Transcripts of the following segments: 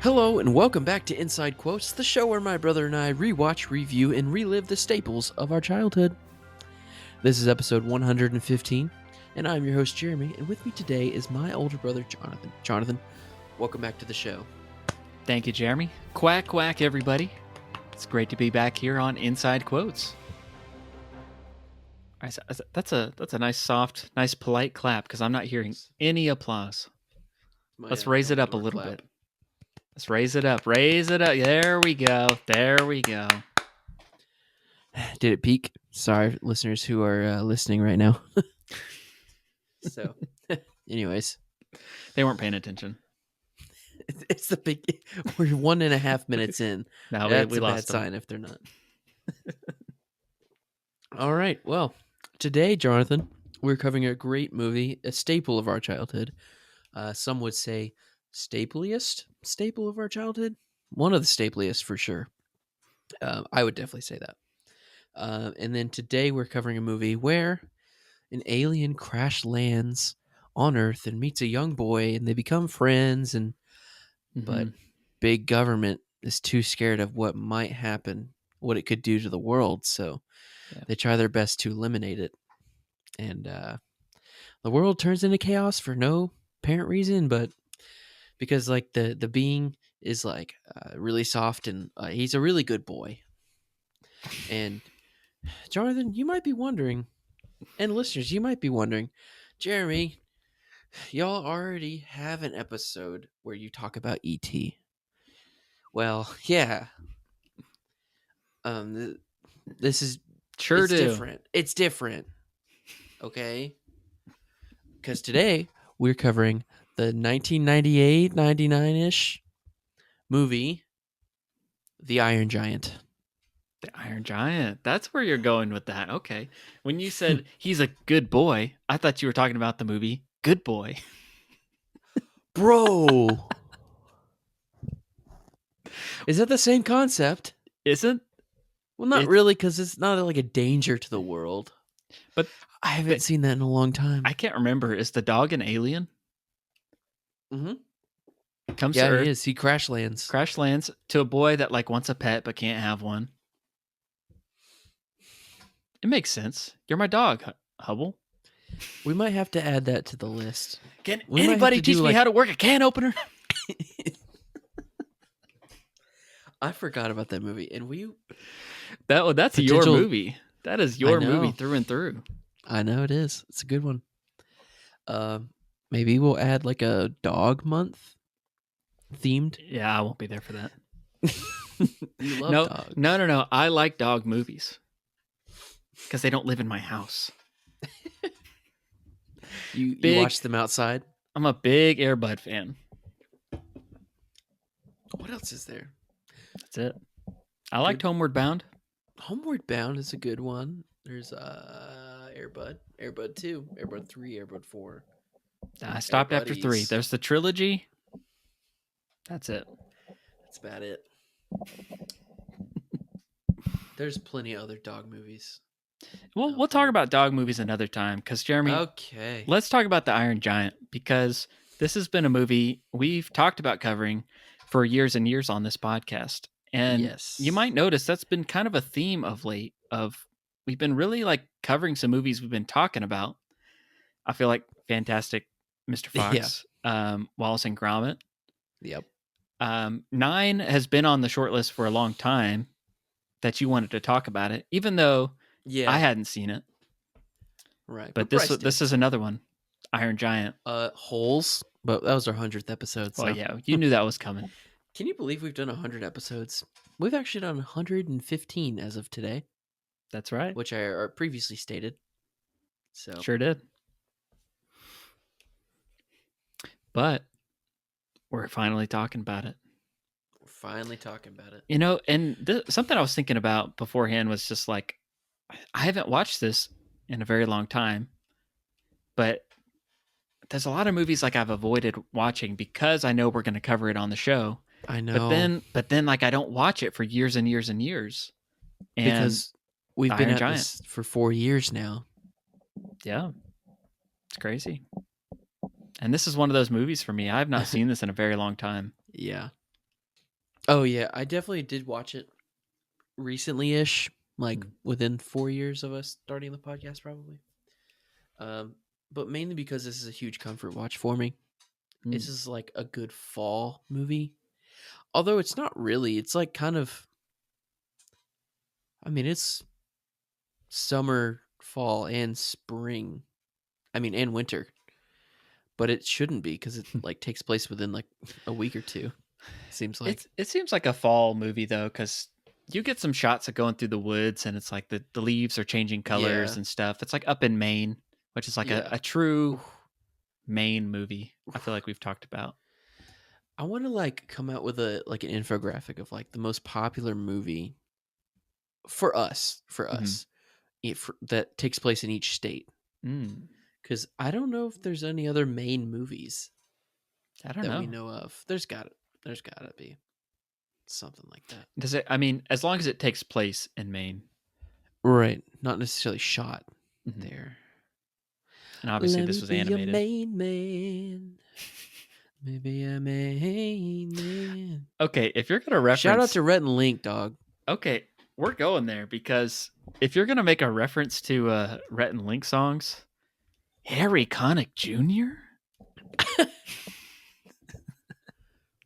Hello and welcome back to Inside Quotes, the show where my brother and I rewatch, review, and relive the staples of our childhood. This is episode 115, and I'm your host Jeremy, and with me today is my older brother Jonathan. Jonathan, welcome back to the show. Thank you, Jeremy. Quack, quack, everybody. It's great to be back here on Inside Quotes. That's a nice, soft, nice, polite clap because I'm not hearing any applause. Let's raise it up a little bit. Let's raise it up. Raise it up. There we go. There we go. Did it peak? Sorry, listeners who are listening right now. So, anyways. They weren't paying attention. It's the big... We're 1.5 minutes in. No, That's we a lost bad them. sign if they're not. All right. Well, today, Jonathan, we're covering a great movie, a staple of our childhood. Some would say staple of our childhood. One of the stapliest for sure. I would definitely say that. And then today we're covering a movie where an alien crash lands on Earth and meets a young boy, and they become friends. But big government is too scared of what might happen, what it could do to the world. So they try their best to eliminate it. And the world turns into chaos for no apparent reason, but because like the being is like really soft and he's a really good boy. And Jonathan, you might be wondering, and listeners, you might be wondering, Jeremy, y'all already have an episode where you talk about E.T. Well, yeah. This is different. It's different. Okay? Because today we're covering the 1998, 99-ish movie, The Iron Giant. The Iron Giant. That's where you're going with that. Okay. When you said he's a good boy, I thought you were talking about the movie Good Boy. Bro. Is that the same concept? Isn't? Well, not really, because it's not like a danger to the world. But I haven't seen that in a long time. I can't remember. Is the dog an alien? Mm-hmm. Comes to Earth. He is. He crash lands. Crash lands to a boy that like wants a pet but can't have one. It makes sense. You're my dog, Hubble. We might have to add that to the list. Can anybody teach me how to work a can opener? I forgot about that movie, and that's your movie. That is your movie through and through. I know it is. It's a good one. Maybe we'll add like a dog month themed. Yeah, I won't be there for that. You love dogs. No. I like dog movies because they don't live in my house. You watch them outside? I'm a big Air Bud fan. What else is there? That's it. I liked Homeward Bound. Homeward Bound is a good one. There's Air Bud 2, Air Bud 3, Air Bud 4. I stopped after 3. There's the trilogy. That's it. That's about it. There's plenty of other dog movies. Well, we'll talk about dog movies another time because, Jeremy, okay, let's talk about The Iron Giant because this has been a movie we've talked about covering for years and years on this podcast. And you might notice that's been kind of a theme of late we've been really like covering some movies we've been talking about. I feel like Fantastic Mr. Fox, Wallace and Gromit. Yep. 9 has been on the short list for a long time that you wanted to talk about it, even though I hadn't seen it. Right. But this is another one. Iron Giant. Holes, but that was our 100th episode. So. Well, yeah, you knew that was coming. Can you believe we've done 100 episodes? We've actually done 115 as of today. That's right. Which I previously stated. So sure did. But we're finally talking about it. You know, and something I was thinking about beforehand was just like, I haven't watched this in a very long time, but there's a lot of movies like I've avoided watching because I know we're going to cover it on the show. I know. But then like I don't watch it for years and years and years. And because we've been at this for 4 years now. Yeah. It's crazy. And this is one of those movies for me. I've not seen this in a very long time. Yeah. Oh yeah, I definitely did watch it recently-ish, like Mm. within 4 years of us starting the podcast, probably. Um, but mainly because this is a huge comfort watch for me. This Mm. is like a good fall movie. Although it's not really. It's like kind of. I mean, it's summer, fall, and spring. I mean, and winter. But it shouldn't be because it like takes place within like a week or two. Seems like. It seems like a fall movie though, because you get some shots of going through the woods, and it's like the leaves are changing colors Yeah. and stuff. It's like up in Maine, which is like Yeah. a true Oof. Maine movie. I feel Oof. like we've talked about. I want to like come out with a like an infographic of like the most popular movie for Hmm. us that takes place in each state. Mm. Because I don't know if there's any other main movies I don't that we know. know of. There's gotta be something like that. Does it? I mean, as long as it takes place in Maine, Right. Not necessarily shot hmm, there. and obviously Let this me was be your animated. main man. Maybe a main man. Okay, if you're gonna Shout out reference, to Rhett and Link, dog. okay, we're going there because if you're gonna make a reference to Rhett and Link songs, Harry Connick Jr.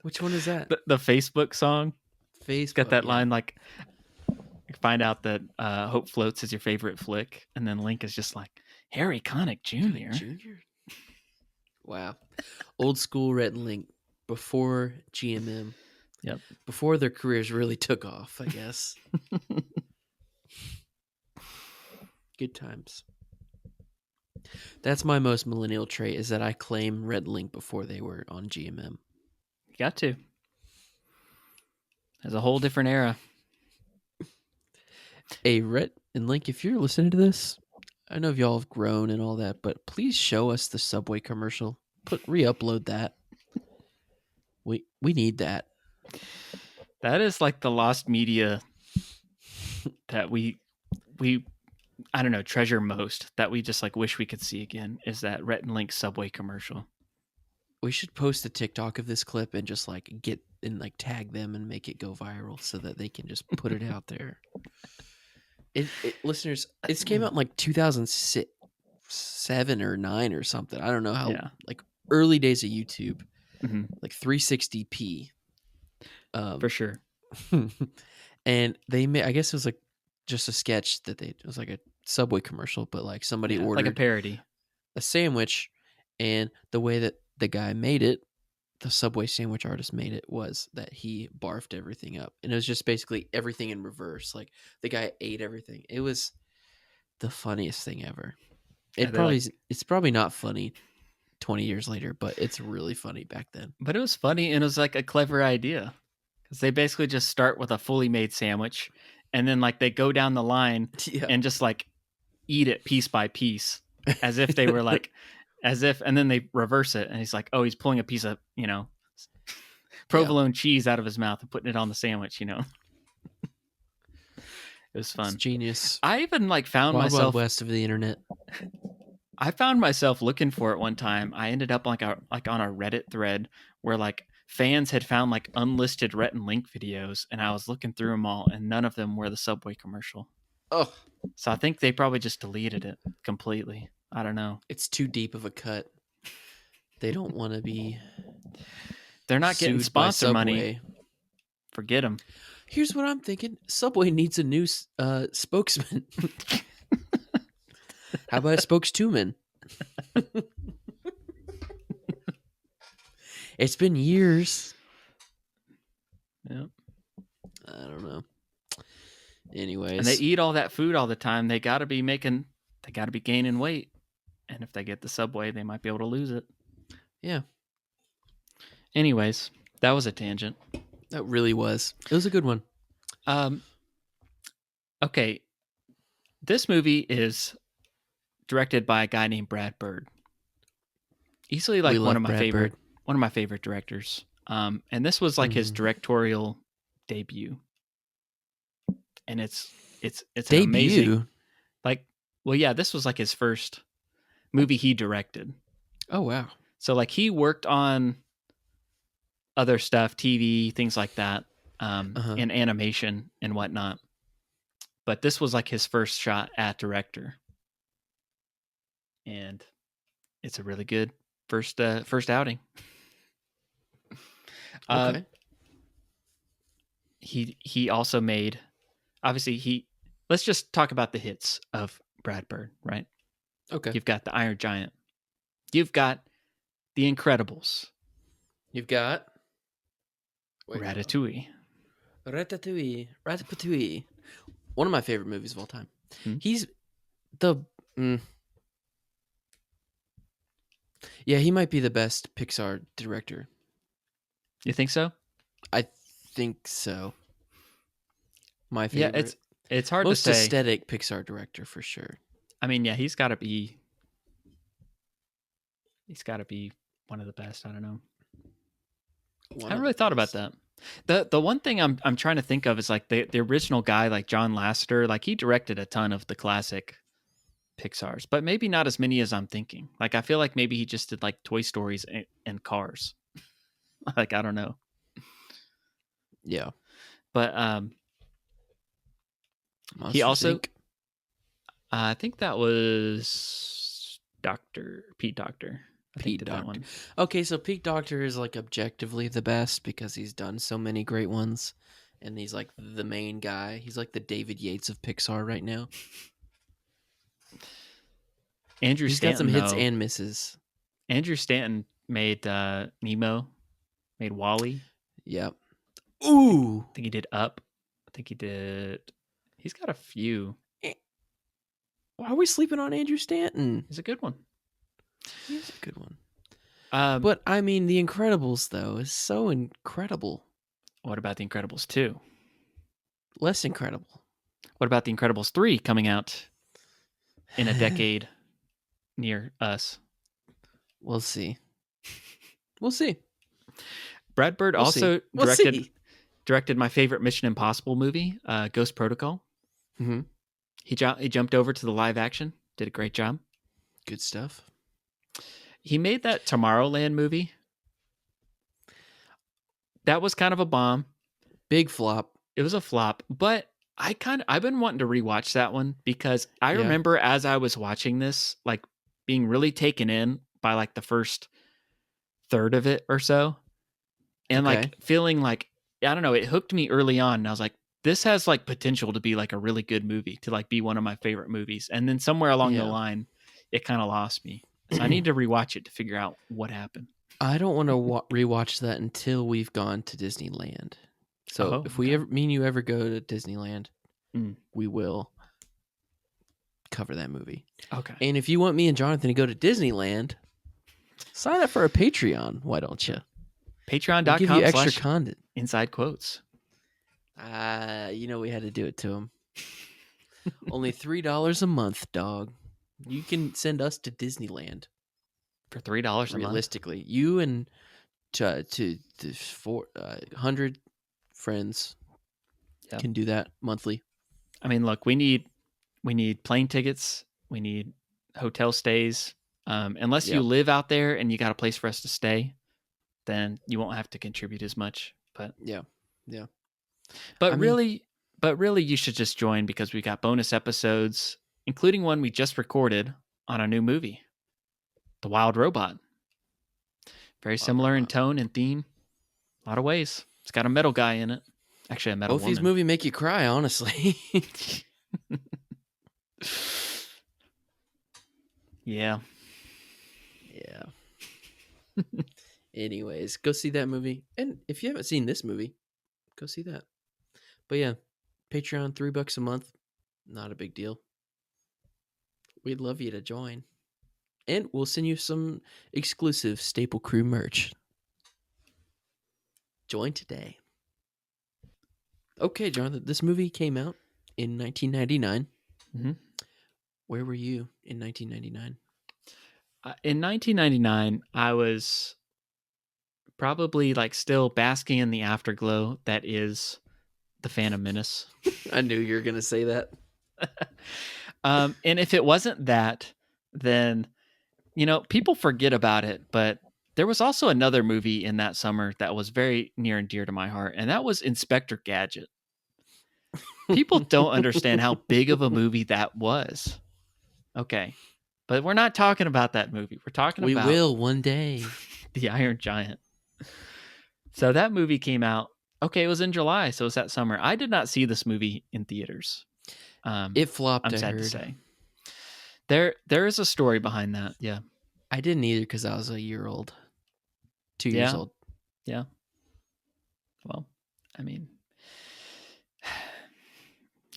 Which one is that? The Facebook song. It's got Facebook. that Yeah. line like, find out that Hope Floats is your favorite flick, and then Link is just like Harry Connick Connick Jr. Jr. Wow. Old school Rhett and Link before GMM. Yep. Before their careers really took off, I guess. Good times. That's my most millennial trait is that I claim Red Link before they were on GMM. You got to. There's a whole different era. Hey, Red and Link, if you're listening to this, I know y'all have grown and all that, but please show us the Subway commercial. Re-upload that. We need that. That is like the lost media that we I don't know, treasure most, that we just like wish we could see again, is that Rhett and Link Subway commercial. We should post a TikTok of this clip and just like get and like tag them and make it go viral so that they can just put it out there. Listeners, it came out in like 2006, 7 or 9 or something. I don't know how. Yeah. Like early days of YouTube, Mm-hmm. like 360p. For sure. And they made. I guess it was like just a sketch that it was like a Subway commercial, but like somebody Yeah, like a ordered parody. a sandwich, and the way that the guy made it, the Subway sandwich artist made it, was that he barfed everything up, and it was just basically everything in reverse. Like the guy ate everything. It was the funniest thing ever. Yeah, they like, It's probably not funny 20 years later, but it's really funny back then. but it was funny, and it was like a clever idea because they basically just start with a fully made sandwich, and then like they go down the line Yeah. and just like eat it piece by piece as if they were like, as if, and then they reverse it, and he's like, oh, he's pulling a piece of, provolone cheese out of his mouth and putting it on the sandwich. It was fun. It's genius. I even like found Wild myself Wild West of the internet. I found myself looking for it one time. I ended up like on a Reddit thread where like fans had found like unlisted Rhett and Link videos, and I was looking through them all, and none of them were the Subway commercial. Oh, So I think they probably just deleted it completely. I don't know. it's too deep of a cut. They don't want to be. They're not getting sued by sponsor money. Subway. Forget them. Here's what I'm thinking: Subway needs a new spokesman. How about a spokeswoman? It's been years. Yep. I don't know. Anyways, And they eat all that food all the time. They got to be gaining weight. And if they get the Subway, they might be able to lose it. Yeah. Anyways, that was a tangent. That really was. It was a good one. Okay. This movie is directed by a guy named Brad Bird. Easily like one of my favorite directors. And this was like his directorial debut. And it's debut. amazing. Like, well, yeah, this was like his first movie he directed. Oh wow. So like he worked on other stuff, TV, things like that. in animation and whatnot. But this was like his first shot at director, and it's a really good first outing. Okay. He also made, obviously let's just talk about the hits of Brad Bird, right? Okay. You've got The Iron Giant. You've got The Incredibles. You've got Ratatouille. Ratatouille. One of my favorite movies of all time. Hmm? He's the yeah, he might be the best Pixar director. You think so? I think so. My Yeah, favorite. it's hard Most to say. aesthetic Pixar director for sure. I mean, yeah, he's got to be one of the best. I don't know. I haven't really thought about that. The one thing I'm trying to think of is like the original guy, like John Lasseter, like he directed a ton of the classic Pixar's, but maybe not as many as I'm thinking. Like I feel like maybe he just did like Toy Stories and Cars. Like I don't know. Yeah. But he also I think that was Pete Doctor. Pete Doctor. Okay, so Pete Doctor is like objectively the best because he's done so many great ones, and he's like the main guy. He's like the David Yates of Pixar right now. He's got some hits and misses. Andrew Stanton made Nemo, made WALL-E. Yep. Ooh. I think he did Up. I think he's got a few. Why are we sleeping on Andrew Stanton? He's a good one. He's a good one. But I mean, The Incredibles though is so incredible. What about The Incredibles 2? Less incredible. What about The Incredibles 3 coming out in a decade near us? We'll see. We'll see. Brad Bird directed my favorite Mission Impossible movie, Ghost Protocol. Mm-hmm. He jumped over to the live action, did a great job. Good stuff. He made that Tomorrowland movie. That was kind of a bomb. Big flop. It was a flop, but I've been wanting to rewatch that one because I remember as I was watching this, like being really taken in by like the first third of it or so. And like feeling like, I don't know, it hooked me early on. And I was like, this has like potential to be like a really good movie, to like be one of my favorite movies. And then somewhere along the line, it kind of lost me. So I need to rewatch it to figure out what happened. I don't want to rewatch that until we've gone to Disneyland. So if we ever, me and you ever go to Disneyland, we will cover that movie. Okay. And if you want me and Jonathan to go to Disneyland, sign up for a Patreon. Why don't you? Patreon.com/ give you extra content. Inside quotes. We had to do it to him. Only $3 a month, dog. You can send us to Disneyland for $3 a month. Realistically, you and to 400 friends can do that monthly. I mean, look, we need plane tickets, we need hotel stays. Unless you live out there and you got a place for us to stay, then you won't have to contribute as much. But yeah. But really, you should just join because we got bonus episodes, including one we just recorded on a new movie, The Wild Robot. Very similar in tone and theme. A lot of ways. It's got a metal guy in it. Actually, a metal woman. Both these movies make you cry, honestly. Yeah. Anyways, go see that movie. And if you haven't seen this movie, go see that. But yeah, Patreon, $3 a month. Not a big deal. We'd love you to join. And we'll send you some exclusive Staple Crew merch. Join today. Okay, Jonathan, this movie came out in 1999. Mm-hmm. Where were you in 1999? In 1999, I was probably like still basking in the afterglow that is The Phantom Menace. I knew you were going to say that. And if it wasn't that, then, people forget about it, but There was also another movie in that summer that was very near and dear to my heart, and that was Inspector Gadget. People don't understand how big of a movie that was. Okay. But we're not talking about that movie. We're talking We about will one day. The Iron Giant. So that movie came out. Okay, it was in July, so it was that summer. I did not see this movie in theaters. It flopped, I'm I sad heard. to say. There is a story behind that. Yeah. I didn't either because I was a year old. 2 years old. Yeah. Well, I mean,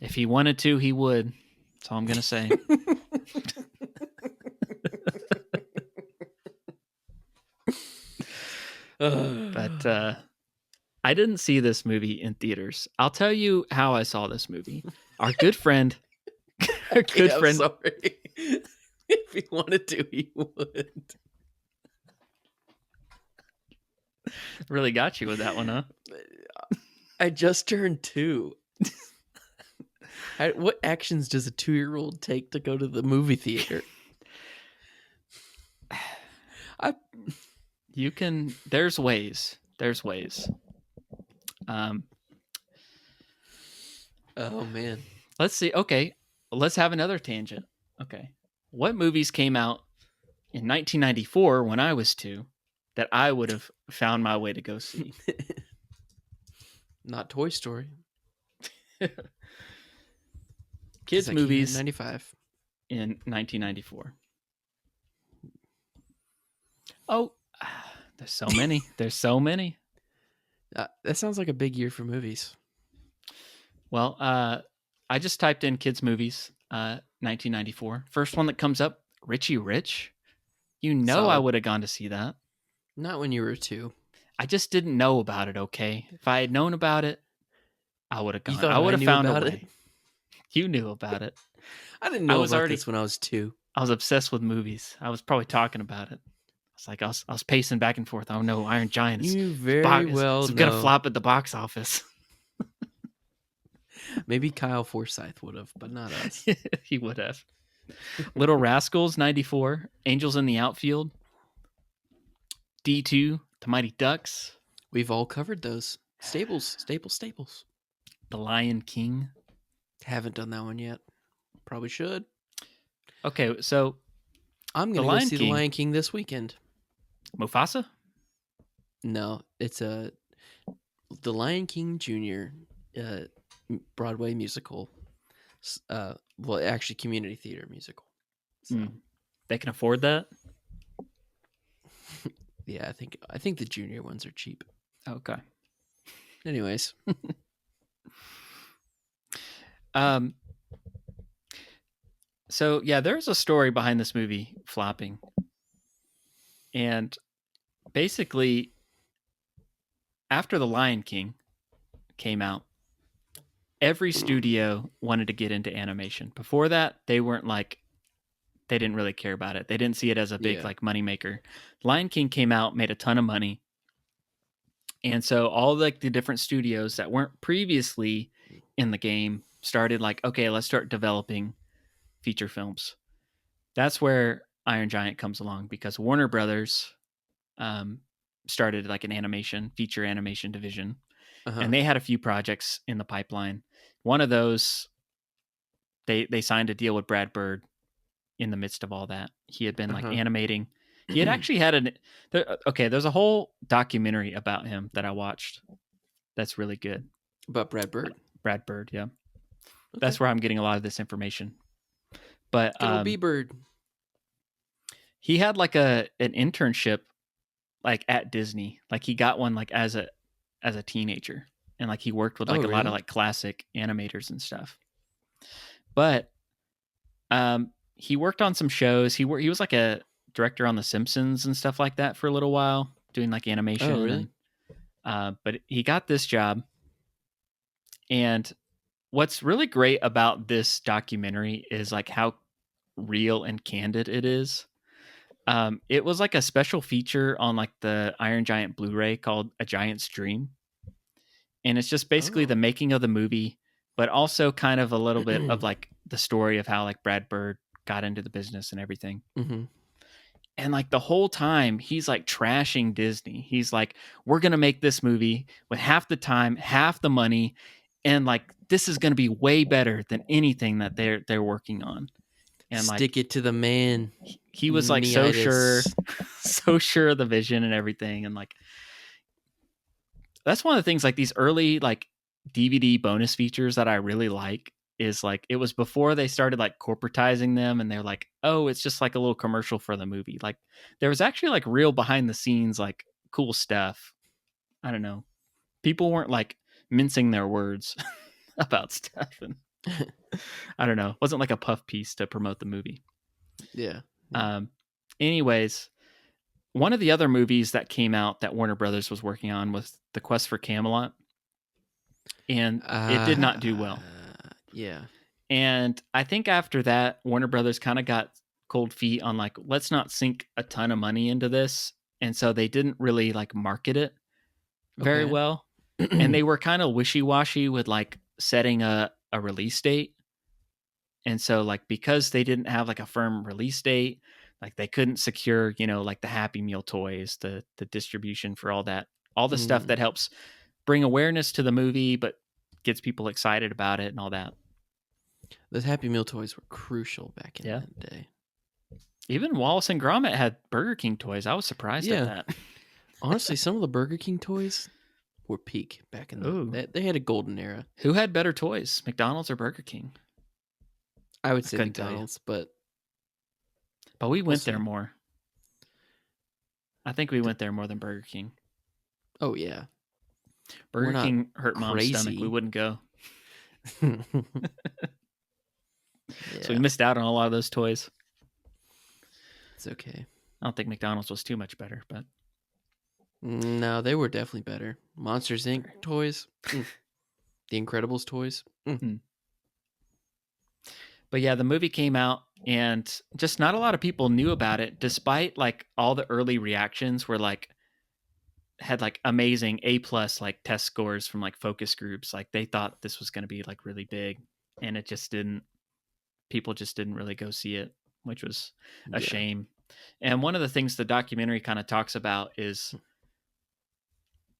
if he wanted to, he would. That's all I'm going to say. But I didn't see this movie in theaters. I'll tell you how I saw this movie. Our good friend, Sorry. If he wanted to, he would. Really got you with that one, huh? I just turned 2. What actions does a 2-year-old take to go to the movie theater? You can. There's ways. There's ways. Oh man. Let's see. Okay, let's have another tangent. Okay, what movies came out in 1994 when I was 2 that I would have found my way to go see? Not Toy Story. Kids movies 95 in 1994. Oh, there's so many. There's so many. That sounds like a big year for movies. Well, I just typed in kids movies 1994. First one that comes up, Richie Rich. You know, Solid. I would have gone to see that. Not when you were 2. I just didn't know about it. Okay, if I had known about it, I would have gone. You thought I would have found a about way. You knew about it. I didn't know about this when I was 2. I was obsessed with movies. I was probably talking about it. I was pacing back and forth. Oh no, Iron Giant is gonna flop at the box office. Maybe Kyle Forsyth would have, but not us. He would have. Little Rascals 94, Angels in the Outfield, D2, The Mighty Ducks. We've all covered those. Staples. The Lion King. Haven't done that one yet. Probably should. Okay, so I'm going to go see The Lion King this weekend. Mufasa? No, it's The Lion King Jr. Broadway musical. Well, actually, community theater musical. So. They can afford that? Yeah, I think the junior ones are cheap. Okay. Anyways. So yeah, there's a story behind this movie flopping. And basically, after The Lion King came out, every studio wanted to get into animation. Before that, they didn't really care about it. They didn't see it as a big moneymaker. Lion King came out, made a ton of money. And so all the different studios that weren't previously in the game started okay, let's start developing feature films. That's where Iron Giant comes along, because Warner Brothers started an feature animation division. And they had a few projects in the pipeline. One of those, they signed a deal with Brad Bird in the midst of all that. He had been animating. He had actually had there's a whole documentary about him that I watched. That's really good. About Brad Bird? Brad Bird, yeah. Okay. That's where I'm getting a lot of this information. But B-Bird. He had an internship at Disney. He got one as a teenager, and he worked with a lot of classic animators and stuff. But he worked on some shows. He was a director on The Simpsons and stuff like that for a little while, doing animation. Oh, really? But he got this job. And what's really great about this documentary is how real and candid it is. It was a special feature on the Iron Giant Blu-ray called A Giant's Dream. And it's just basically the making of the movie, but also kind of a little bit of the story of how Brad Bird got into the business and everything. Mm-hmm. And like the whole time he's like trashing Disney. He's like, we're going to make this movie with half the time, half the money. And like, this is going to be way better than anything that they're working on. And Stick like, it to the man. he was like so sure, Neitis. so sure of the vision and everything. And like, that's one of the things, like these early like DVD bonus features that I really like is like, it was before they started like corporatizing them, and they're like, oh, it's just like a little commercial for the movie. Like there was actually like real behind the scenes, like cool stuff. I don't know. People weren't like mincing their words about stuff. And I don't know. It wasn't like a puff piece to promote the movie. Yeah. Anyways, one of the other movies that came out that Warner Brothers was working on was The Quest for Camelot. And it did not do well. Yeah. And I think after that, Warner Brothers kind of got cold feet on like, let's not sink a ton of money into this. And so they didn't really like market it very well. And they were kind of wishy-washy with like setting a release date. And so like, because they didn't have like a firm release date, like they couldn't secure, you know, like the Happy Meal toys, the distribution for all that, all the stuff that helps bring awareness to the movie, but gets people excited about it and all that. Those Happy Meal toys were crucial back in that day. Even Wallace and Gromit had Burger King toys. I was surprised at that. Honestly, some of the Burger King toys were peak back in the. They had a golden era. Who had better toys, McDonald's or Burger King? I would say McDonald's, but we went there more. I think we went there more than Burger King. Oh yeah, Burger King hurt Mom's stomach. We wouldn't go. So we missed out on a lot of those toys. It's okay. I don't think McDonald's was too much better, but no, they were definitely better. Monsters Inc. toys, The Incredibles toys. But yeah, the movie came out, and just not a lot of people knew about it, despite like all the early reactions were like had like amazing A+ like test scores from like focus groups. Like they thought this was going to be like really big, and it just didn't. People just didn't really go see it, which was a shame. And one of the things the documentary kind of talks about is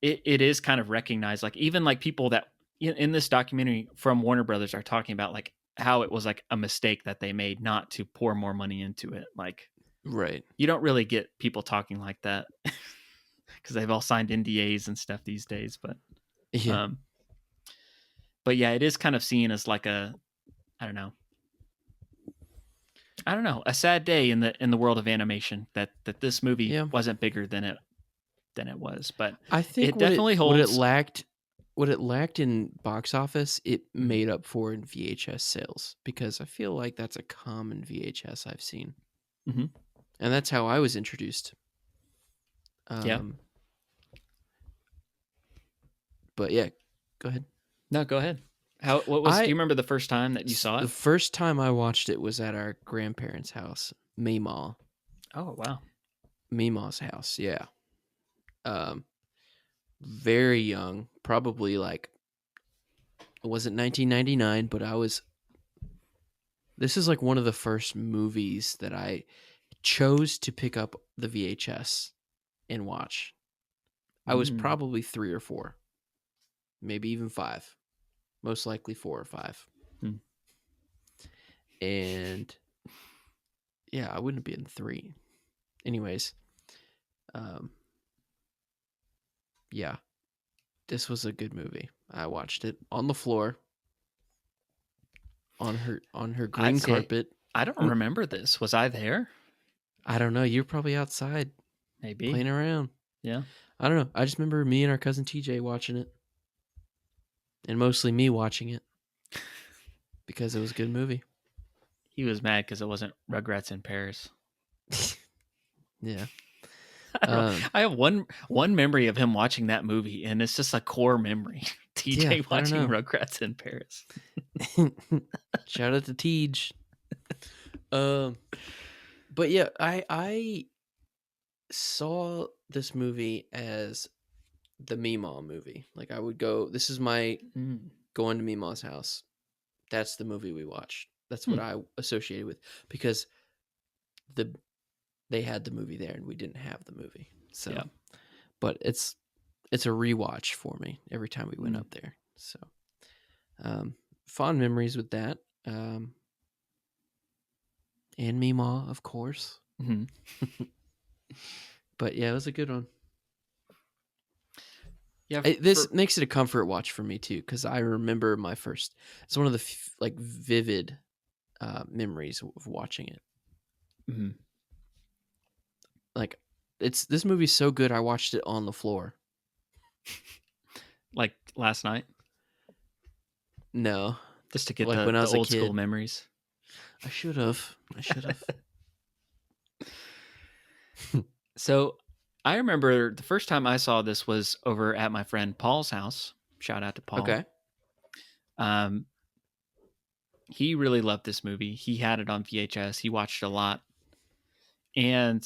it is kind of recognized, like even like people that in this documentary from Warner Brothers are talking about like how it was like a mistake that they made not to pour more money into it. Like, right. You don't really get people talking like that because they've all signed NDAs and stuff these days. But yeah, it is kind of seen as like a, I don't know, a sad day in the world of animation that this movie wasn't bigger than it was. But I think it definitely holds. What it lacked in box office, it made up for in VHS sales, because I feel like that's a common VHS I've seen. Mm-hmm. And that's how I was introduced. But yeah, go ahead. No, go ahead. Do you remember the first time that you saw it? The first time I watched it was at our grandparents' house, Meemaw. Oh, wow. Meemaw's house, yeah. Very young, probably like, it wasn't 1999, but this is like one of the first movies that I chose to pick up the VHS and watch. I was probably 3 or 4, maybe even 5, most likely 4 or 5. And yeah, I wouldn't have been 3. Anyways, yeah, this was a good movie. I watched it on the floor, on her green carpet. I don't remember this. Was I there? I don't know. You're probably outside, maybe playing around. Yeah, I don't know. I just remember me and our cousin TJ watching it, and mostly me watching it because it was a good movie. He was mad because it wasn't Rugrats in Paris. Yeah. I have one memory of him watching that movie, and it's just a core memory. TJ watching Rugrats in Paris. Shout out to Tej. But yeah, I saw this movie as the Meemaw movie. Like, I would go, this is my going to Meemaw's house. That's the movie we watched. That's what I associated with, because the they had the movie there and we didn't have the movie. So, Yeah. but it's a rewatch for me every time we went up there. So, fond memories with that. And Meemaw, of course. Mm-hmm. But yeah, it was a good one. Yeah, this makes it a comfort watch for me too, because I remember my first. It's one of the like vivid memories of watching it. Mm-hmm. Like, this movie's so good. I watched it on the floor. Like last night. No, Just to get like when I the was a old kid. school memories. I should have. So I remember the first time I saw this was over at my friend Paul's house. Shout out to Paul. Okay. He really loved this movie. He had it on VHS. He watched a lot. And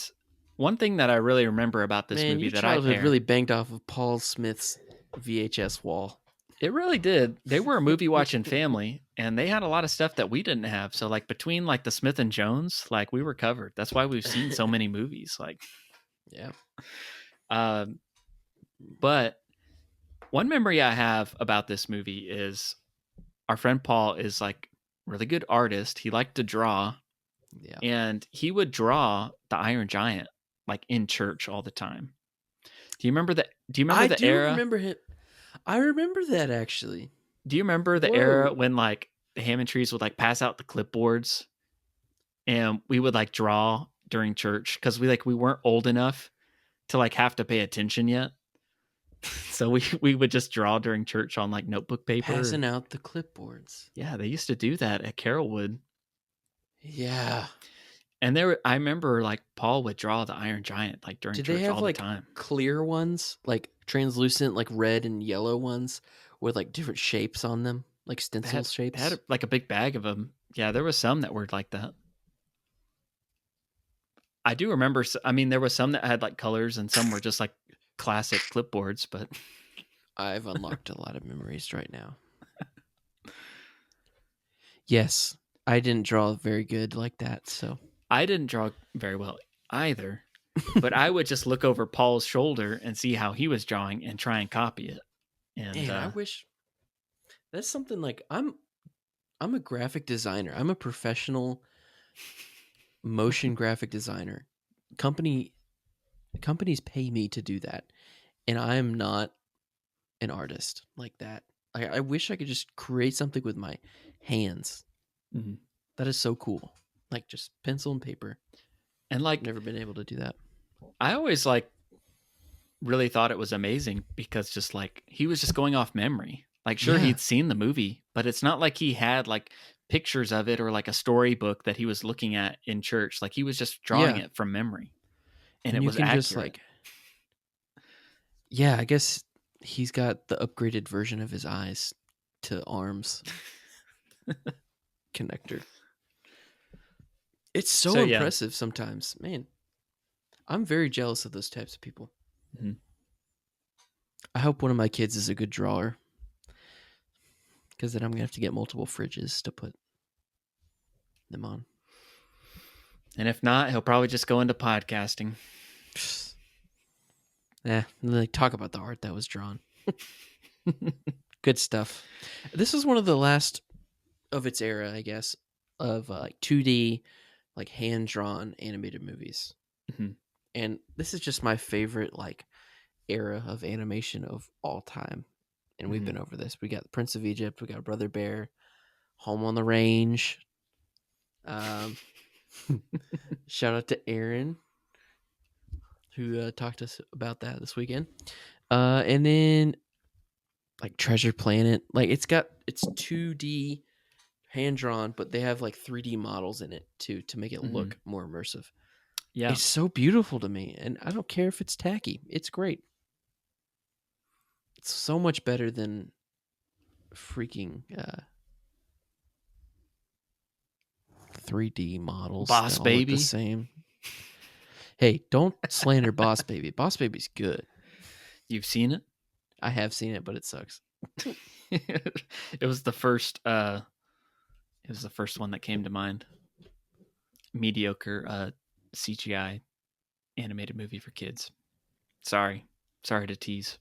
one thing that I really remember about this movie your that childhood really banged off of Paul Smith's VHS wall. It really did. They were a movie watching family, and they had a lot of stuff that we didn't have. So like between like the Smith and Jones, like we were covered. That's why we've seen so many movies. Like, yeah. But one memory I have about this movie is our friend Paul is like really good artist. He liked to draw. Yeah. And he would draw the Iron Giant like in church all the time. Do you remember that? Do you remember the era? I remember him. I remember that actually. Do you remember the era when like the Hammond trees would like pass out the clipboards and we would like draw during church because we weren't old enough to like have to pay attention yet. So we would just draw during church on like notebook paper. Passing out the clipboards. Yeah, they used to do that at Carrollwood. Yeah. And I remember like Paul would draw the Iron Giant like during Did church they have all like the time. Clear ones, like translucent, like red and yellow ones with like different shapes on them, like stencil shapes? They had like a big bag of them. Yeah, there was some that were like that. I do remember. I mean, there was some that had like colors, and some were just like classic clipboards. But I've unlocked a lot of memories right now. Yes, I didn't draw very good like that, so I didn't draw very well either. But I would just look over Paul's shoulder and see how he was drawing and try and copy it. And man, I wish that's something like I'm a graphic designer. I'm a professional motion graphic designer. Companies pay me to do that, and I am not an artist like that. I wish I could just create something with my hands. mm-hmm. That is so cool. Like just pencil and paper. And like, I've never been able to do that. I always like really thought it was amazing because just like he was just going off memory. Like sure he'd seen the movie, but it's not like he had like pictures of it or like a storybook that he was looking at in church. Like he was just drawing it from memory. And it was accurate. Just like, yeah, I guess he's got the upgraded version of his eyes to arms connector. It's so impressive sometimes. Man, I'm very jealous of those types of people. Mm-hmm. I hope one of my kids is a good drawer, because then I'm going to have to get multiple fridges to put them on. And if not, he'll probably just go into podcasting. Like talk about the art that was drawn. Good stuff. This was one of the last of its era, I guess, of like 2D, like hand-drawn animated movies. Mm-hmm. And this is just my favorite like era of animation of all time. And we've been over this. We got Prince of Egypt. We got Brother Bear, Home on the Range. Shout out to Aaron, who talked to us about that this weekend. And then like Treasure Planet. Like it's 2D hand drawn, but they have like 3D models in it too to make it look more immersive. Yeah. It's so beautiful to me, and I don't care if it's tacky. It's great. It's so much better than freaking 3D models. Boss Baby. Look the same. Hey, don't slander Boss Baby. Boss Baby's good. You've seen it? I have seen it, but it sucks. It was the first one that came to mind. Mediocre CGI animated movie for kids. Sorry to tease.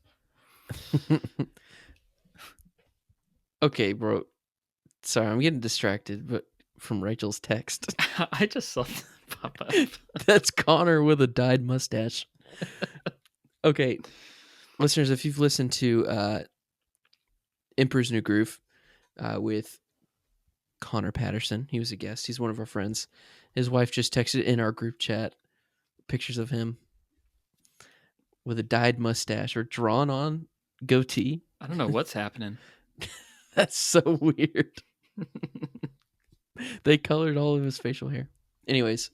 Okay, bro. Sorry, I'm getting distracted, but from Rachel's text. I just saw that pop up. That's Connor with a dyed mustache. Okay, listeners, if you've listened to Emperor's New Groove with Connor Patterson, he was a guest. He's one of our friends. His wife just texted in our group chat pictures of him with a dyed mustache or drawn on goatee. I don't know what's happening. That's so weird. They colored all of his facial hair. Anyways,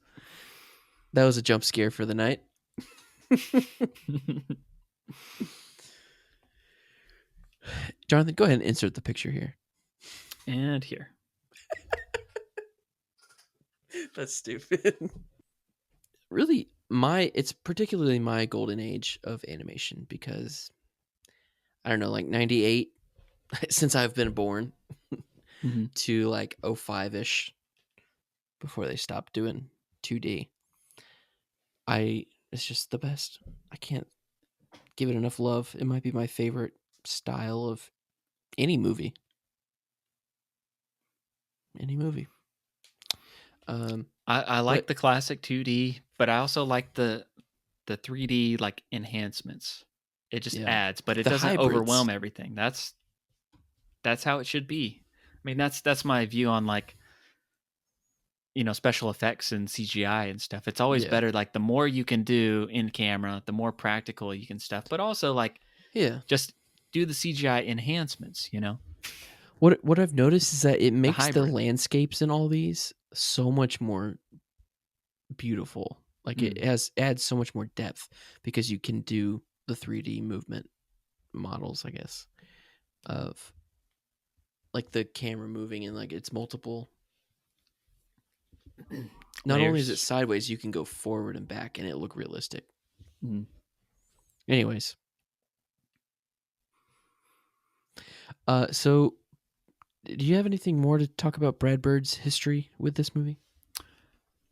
that was a jump scare for the night. Jonathan, go ahead and insert the picture here. And here. That's stupid. Really, it's particularly my golden age of animation because I don't know, like 98 since I've been born to like 05-ish before they stopped doing 2D. It's just the best. I can't give it enough love. It might be my favorite style of any movie. I like the classic 2D, but I also like the 3D like enhancements. It just adds, but it doesn't overwhelm everything. That's how it should be. I mean, that's my view on like, you know, special effects and CGI and stuff. It's always better like the more you can do in camera, the more practical you can stuff, but also like just do the CGI enhancements, you know. What I've noticed is that it makes the landscapes in all these so much more beautiful. Like it adds so much more depth because you can do the 3D movement models, I guess, of like the camera moving and like it's multiple. Not only is it sideways, you can go forward and back and it look realistic. Anyways. So do you have anything more to talk about Brad Bird's history with this movie?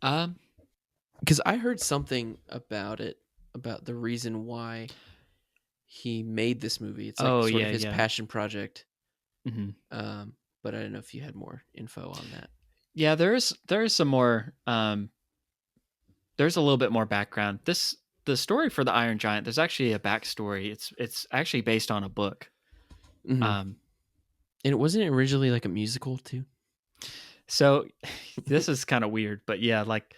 Because I heard something about it, about the reason why he made this movie. It's like sort of his passion project. But I don't know if you had more info on that. Yeah, there is some more. There's a little bit more background. The story for the Iron Giant. There's actually a backstory. It's actually based on a book. And it wasn't originally like a musical too. So this is kind of weird, but yeah, like,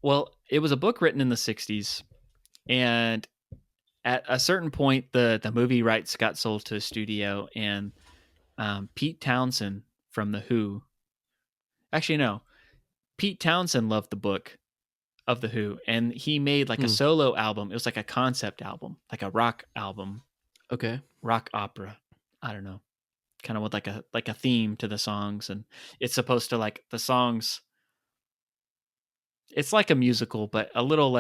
well, it was a book written in the 60s, and at a certain point, the movie rights got sold to a studio, and Pete Townsend from The Who. Actually, no, Pete Townsend loved the book of The Who, and he made like a solo album. It was like a concept album, like a rock album. Okay. Rock opera. I don't know. Kind of with like a theme to the songs, and it's supposed to like the songs. It's like a musical, but a little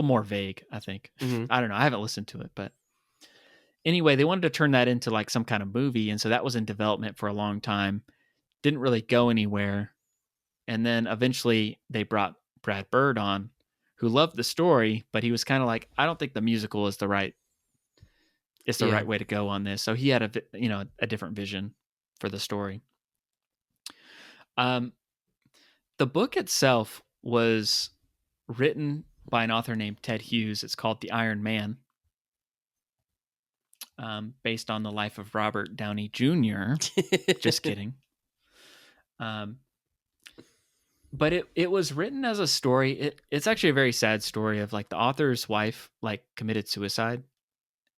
more vague, I think. I don't know. I haven't listened to it, but anyway, they wanted to turn that into like some kind of movie, and so that was in development for a long time. Didn't really go anywhere. And then eventually they brought Brad Bird on, who loved the story, but he was kind of like, I don't think the musical is the right way to go on this. So he had a different vision for the story. The book itself was written by an author named Ted Hughes. It's called The Iron Man, based on the life of Robert Downey Jr. Just kidding. But it was written as a story. It's actually a very sad story of like the author's wife like committed suicide,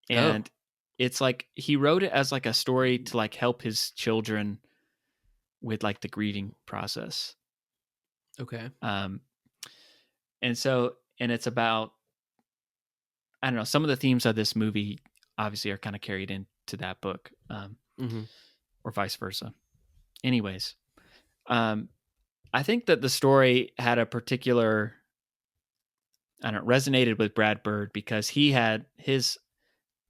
and it's like he wrote it as like a story to like help his children with like the grieving process. Okay. And it's about, I don't know, some of the themes of this movie obviously are kind of carried into that book, or vice versa. Anyways, I think that the story had a particular, I don't know, resonated with Brad Bird because he had his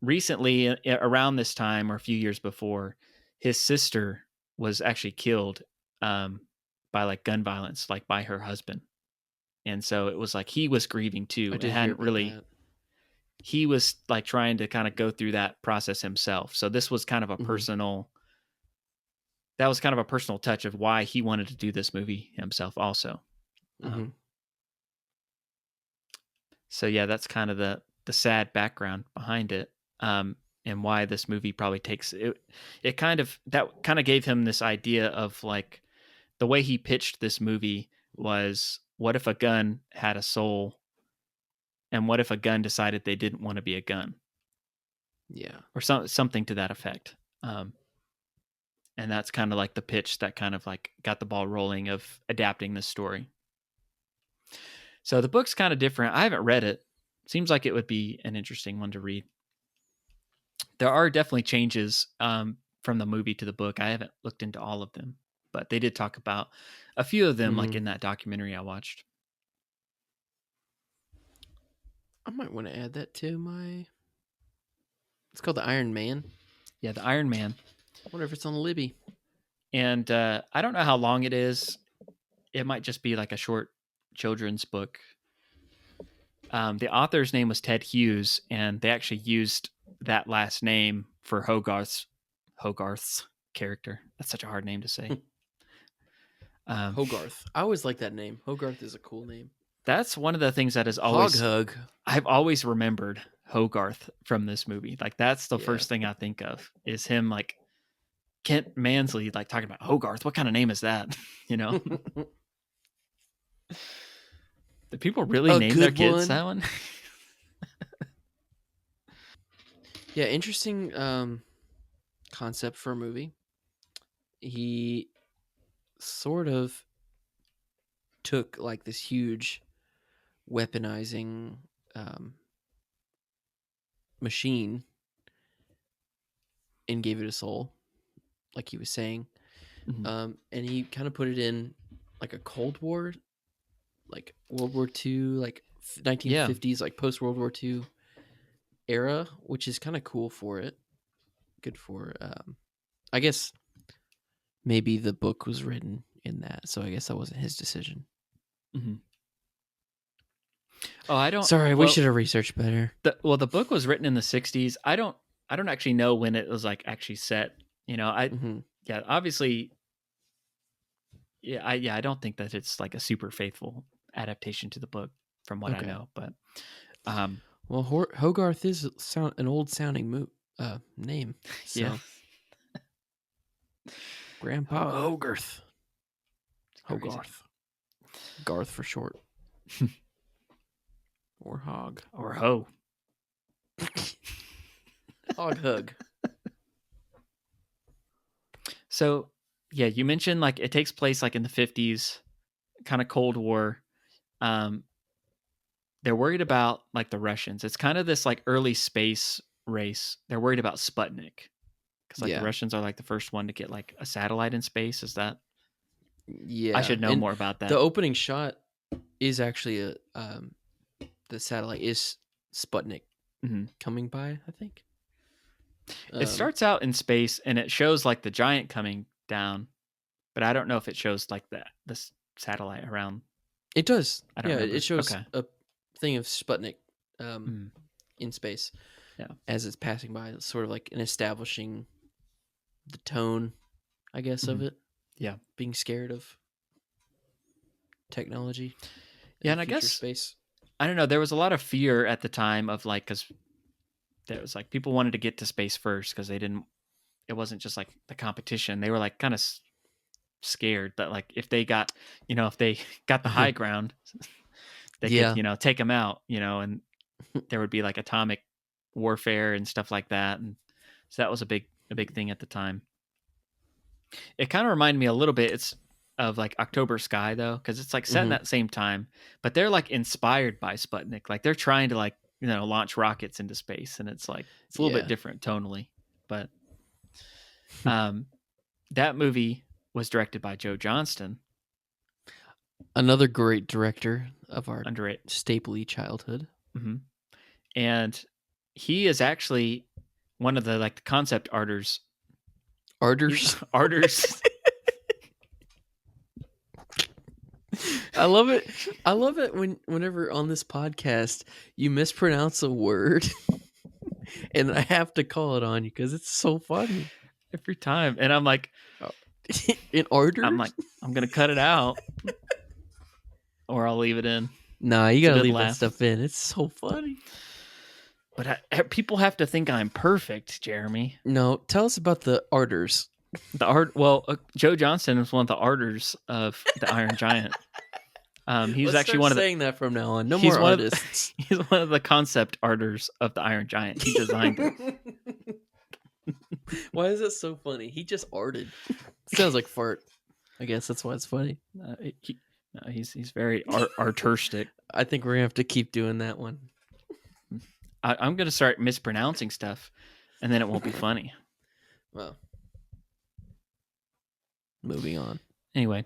recently around this time or a few years before, his sister was actually killed by like gun violence, like by her husband. And so it was like he was grieving too. I It did hear hadn't about really, that. he was like trying to kind of go through that process himself. So this was kind of a Mhm. personal, that was kind of a personal touch of why he wanted to do this movie himself also. Mhm. So yeah, that's kind of the sad background behind it. And why this movie probably takes it, it kind of, that kind of gave him this idea of like the way he pitched this movie was, what if a gun had a soul, and what if a gun decided they didn't want to be a gun, Yeah. or something to that effect. Um, and that's kind of like the pitch that kind of like got the ball rolling of adapting this story. So the book's kind of different. I haven't read it. Seems like it would be an interesting one to read. There are definitely changes from the movie to the book. I haven't looked into all of them, but they did talk about a few of them, like Mhm. in that documentary I watched. I might want to add that to my. It's called the Iron Man. Yeah, the Iron Man. I wonder if it's on Libby. And I don't know how long it is. It might just be like a short children's book. The author's name was Ted Hughes, and they actually used that last name for Hogarth's character. That's such a hard name to say. Hogarth. I always like that name. Hogarth is a cool name. That's one of the things that is Hog always, Hug. I've always remembered Hogarth from this movie. Like that's the Yeah. first thing I think of is him, like Kent Mansley, like talking about Hogarth. What kind of name is that? You know, do people really name their kids that one? Yeah, interesting concept for a movie. He sort of took like this huge weaponizing machine and gave it a soul, like he was saying. Mm-hmm. And he kind of put it in like a Cold War, like World War II, like 1950s, like post World War II era, which is kind of cool for it. Good for, I guess maybe the book was written in that, so I guess that wasn't his decision. Mm-hmm. Oh, I don't. Sorry, we Well, should have researched better. the book was written in the '60s. I don't actually know when it was like actually set. You know, yeah, obviously, I don't think that it's like a super faithful adaptation to the book from what I know. But well, Hogarth is an old sounding name. So. Yeah, Grandpa Hogarth. Hogarth. Garth for short. Or Hog. Or Ho. Hog Hug. So, yeah, you mentioned like it takes place like in the 50s, kind of Cold War. They're worried about like the Russians. It's kind of this like early space race. They're worried about Sputnik because like the Russians are like the first one to get like a satellite in space. Is that? Yeah, I should know more about that. The opening shot is actually the satellite is Sputnik coming by, I think. It starts out in space and it shows like the giant coming down, but I don't know if it shows like the satellite around. It does. I don't remember. It shows a thing of Sputnik in space. Yeah, as it's passing by, it's sort of like an establishing the tone, I guess, of it. Yeah, being scared of technology. Yeah, and I guess space. I don't know. There was a lot of fear at the time of like, because there was like people wanted to get to space first because they didn't. It wasn't just like the competition. They were like kind of scared that like if they got the high ground, they could take them out, and there would be like atomic warfare and stuff like that, and so that was a big thing at the time. It kind of reminded me a little bit of like October Sky though, because it's like set in that same time, but they're like inspired by Sputnik. Like they're trying to like launch rockets into space, and it's like it's a little bit different tonally, but that movie was directed by Joe Johnston, another great director of our stapley childhood. And he is actually one of the like the concept arters. I love it. I love it whenever on this podcast you mispronounce a word, and I have to call it on you because it's so funny. Every time, and I'm like, in order. I'm gonna cut it out, or I'll leave it in. Nah, you gotta leave that stuff in. It's so funny. But people have to think I'm perfect, Jeremy. No, tell us about the arters. Joe Johnston is one of the arters of the Iron Giant. He's Let's actually one of saying that from now on. No more artists. He's one of the concept arters of the Iron Giant. He designed it. Why is it so funny? He just arted. Sounds like fart. I guess that's why it's funny. He's very artistic. I think we're gonna have to keep doing that one. I'm gonna start mispronouncing stuff, and then it won't be funny. Well, moving on. Anyway,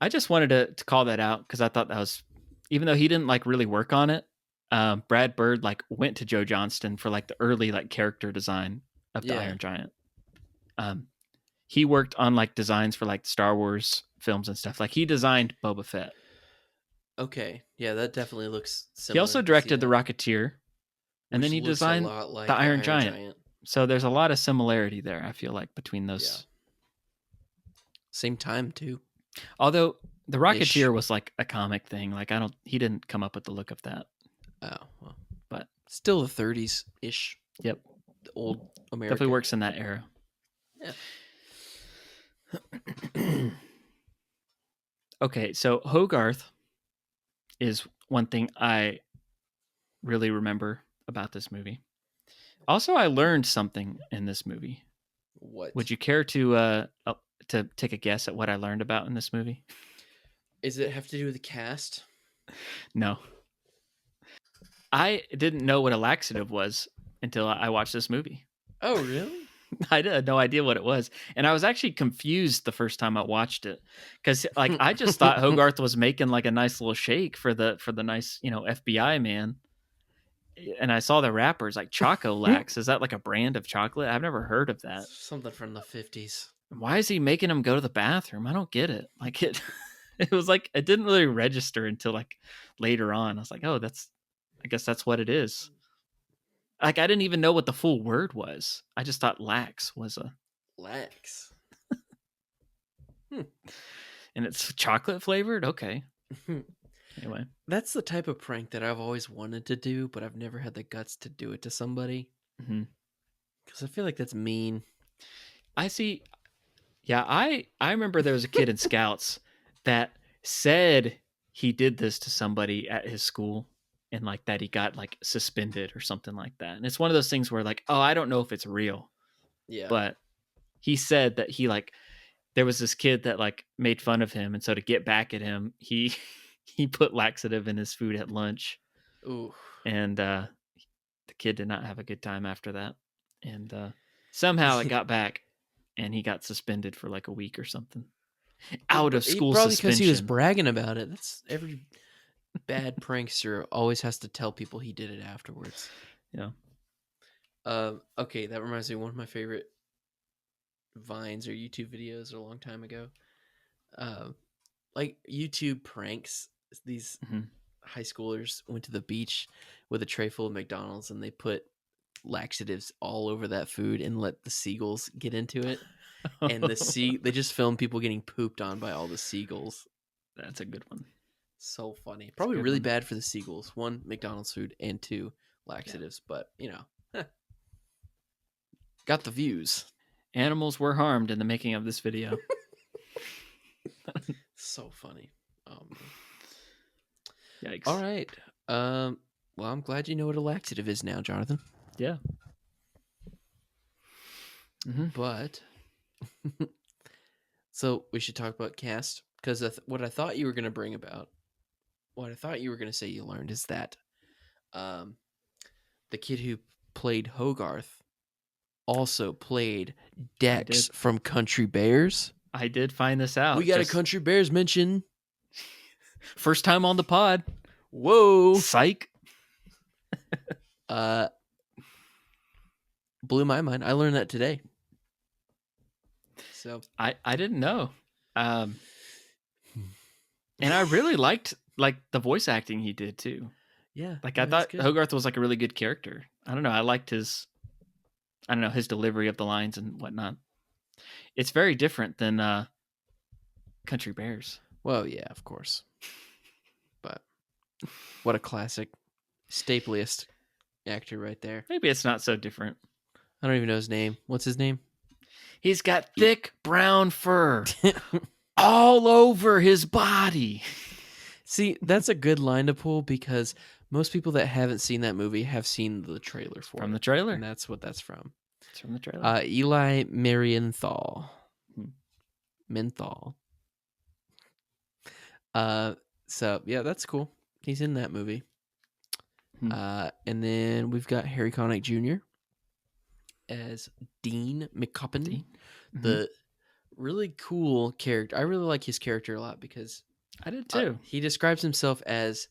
I just wanted to call that out because I thought that was, even though he didn't like really work on it, Brad Bird like went to Joe Johnston for like the early like character design of the Iron Giant. He worked on like designs for like Star Wars films and stuff. Like he designed Boba Fett. Okay, yeah, that definitely looks similar. He also directed The Rocketeer, and then he designed like the Iron Giant. So there's a lot of similarity there, I feel like, between those. Yeah. Same time too. Although The Rocketeer was like a comic thing. Like he didn't come up with the look of that. Oh, well. But still the 30s ish. Yep. The old America. Definitely works in that era. Yeah. Okay, so Hogarth is one thing I really remember about this movie. Also, I learned something in this movie. What? Would you care to take a guess at what I learned about in this movie? Does it have to do with the cast? No. I didn't know what a laxative was until I watched this movie. Oh, really? I had no idea what it was. And I was actually confused the first time I watched it. Because like I just thought Hogarth was making like a nice little shake for the nice, FBI man. And I saw the wrappers like Choco Lax. Is that like a brand of chocolate? I've never heard of that. Something from the 50s. Why is he making him go to the bathroom? I don't get it. Like it was like it didn't really register until like later on. I was like, oh, I guess that's what it is. Like I didn't even know what the full word was. I just thought lax was a lax. And it's chocolate flavored. Okay. Anyway, that's the type of prank that I've always wanted to do, but I've never had the guts to do it to somebody. Because I feel like that's mean. I see. Yeah, I remember there was a kid in Scouts that said he did this to somebody at his school. And like that he got like suspended or something like that. And it's one of those things where like, oh, I don't know if it's real. Yeah. But he said that he like, there was this kid that like made fun of him. And so to get back at him, he put laxative in his food at lunch. Ooh. And the kid did not have a good time after that. And somehow it got back and he got suspended for like a week or something. Out of school probably suspension. Because he was bragging about it. That's every bad prankster always has to tell people he did it afterwards. Yeah. Okay, that reminds me of one of my favorite Vines or YouTube videos a long time ago. Like YouTube pranks. These high schoolers went to the beach with a tray full of McDonald's and they put laxatives all over that food and let the seagulls get into it. And they just filmed people getting pooped on by all the seagulls. That's a good one. So funny. Probably really bad for the seagulls. 1, McDonald's food, and 2, laxatives. Yeah. But, got the views. Animals were harmed in the making of this video. So funny. Yikes. All right. Well, I'm glad you know what a laxative is now, Jonathan. Yeah. But, so we should talk about cast. Because what I thought you were going to bring about, what I thought you were going to say you learned is that the kid who played Hogarth also played Dex from Country Bears. I did find this out. We got a Country Bears mention. First time on the pod. Whoa. Psych. Blew my mind. I learned that today. So I didn't know. And I really liked like the voice acting he did too. Yeah, Like no, I he's thought good. Hogarth was like a really good character. I don't know. I liked his, I don't know, his delivery of the lines and whatnot. It's very different than Country Bears. Well, yeah, of course. But what a classic, stapliest actor right there. Maybe it's not so different. I don't even know his name. What's his name? He's got thick brown fur all over his body. See, that's a good line to pull because most people that haven't seen that movie have seen the trailer for it. From the trailer. And that's what that's from. It's from the trailer. Eli Marienthal. Menthol. So yeah, that's cool. He's in that movie. And then we've got Harry Connick Jr. as Dean McCuppen. The really cool character. I really like his character a lot because I did too. He describes himself as,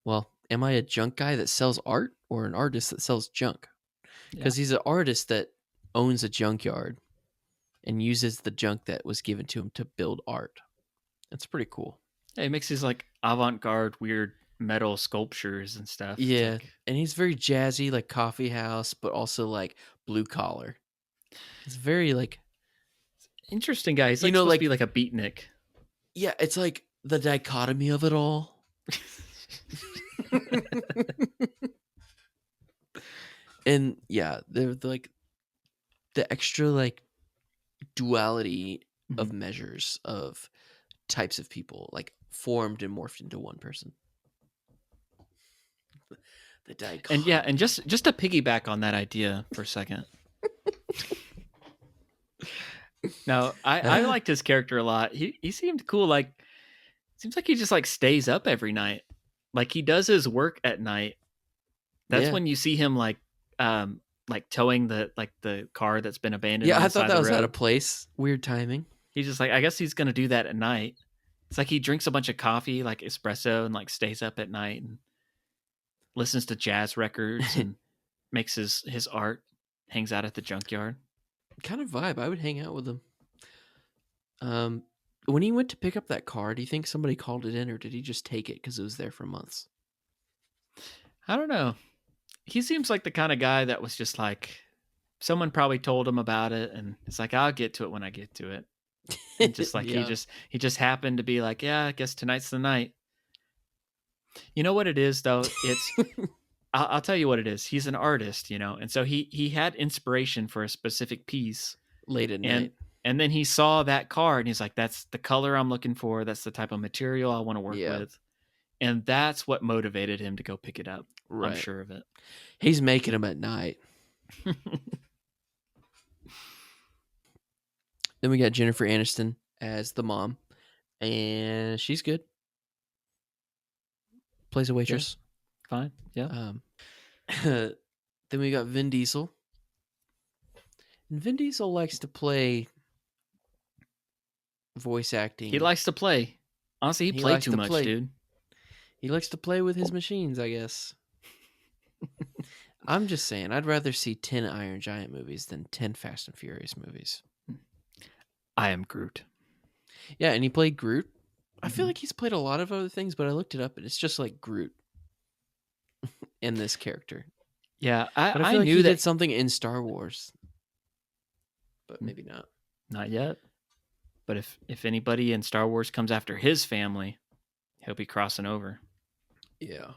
well, am I a junk guy that sells art or an artist that sells junk? Because he's an artist that owns a junkyard and uses the junk that was given to him to build art. That's pretty cool. Yeah, he makes these like avant-garde weird metal sculptures and stuff. Yeah, and he's very jazzy, like coffee house, but also like blue collar. He's very like interesting guy. He's like supposed to be like a beatnik. Yeah, it's like the dichotomy of it all. And yeah, they're like the extra like duality of measures of types of people, like formed and morphed into one person. The dichotomy. And yeah, and just to piggyback on that idea for a second. No, I liked his character a lot. He seemed cool. Like, seems like he just like stays up every night. Like he does his work at night. That's when you see him like towing the car that's been abandoned. Yeah, I thought that was out of place. Weird timing. He's just like, I guess he's gonna do that at night. It's like he drinks a bunch of coffee, like espresso, and like stays up at night and listens to jazz records and makes his art. Hangs out at the junkyard. Kind of vibe. I would hang out with him. When he went to pick up that car, do you think somebody called it in, or did he just take it because it was there for months? I don't know. He seems like the kind of guy that was just like, someone probably told him about it, and it's like, I'll get to it when I get to it. And just like he just happened to be like, yeah, I guess tonight's the night. You know what it is though? It's I'll tell you what it is. He's an artist, you know, and so he had inspiration for a specific piece late at night. And then he saw that card and he's like, that's the color I'm looking for. That's the type of material I want to work with. And that's what motivated him to go pick it up. Right. I'm sure of it. He's making them at night. Then we got Jennifer Aniston as the mom, and she's good. Plays a waitress. Yeah. Fine. Yeah. Then we got Vin Diesel. And Vin Diesel likes to play voice acting. He likes to play. Honestly, he played too much, dude. He likes to play with his machines, I guess. I'm just saying, I'd rather see 10 Iron Giant movies than 10 Fast and Furious movies. I am Groot. Yeah, and he played Groot. I feel like he's played a lot of other things, but I looked it up, and it's just like Groot in this character. Yeah, I feel like he did something in Star Wars, but maybe not. Not yet. But if anybody in Star Wars comes after his family, he'll be crossing over. Yeah.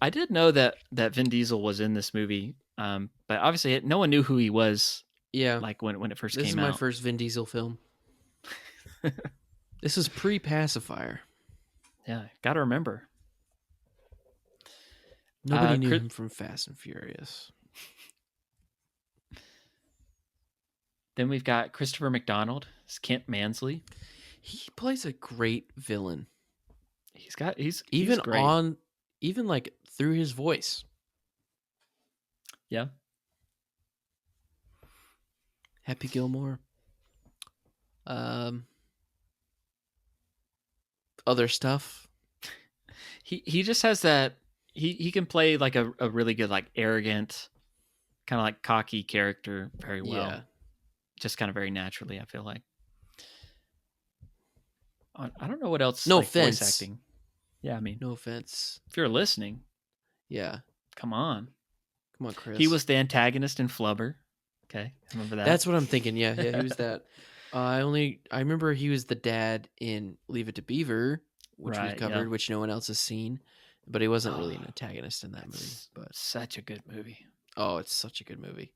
I did know that Vin Diesel was in this movie, but obviously no one knew who he was. Yeah, like when it first came out. This is my first Vin Diesel film. This is pre-Pacifier. Yeah, gotta remember. Nobody knew him from Fast and Furious. Then we've got Christopher McDonald as Kent Mansley. He plays a great villain. He's even great. Even like through his voice. Yeah. Happy Gilmore. Other stuff. He just has that. He can play like a really good, like arrogant, kind of like cocky character very well. Yeah. Just kind of very naturally, I feel like. I don't know what else No like voice offense. acting. Yeah, I mean, No offense. if you're listening, Yeah. come on. Come on, Chris. He was the antagonist in Flubber. Okay, remember that? That's what I'm thinking. Yeah, he was that. I remember he was the dad in Leave It to Beaver, which we've covered, which no one else has seen, but he wasn't really an antagonist in that movie. But such a good movie. Oh, it's such a good movie.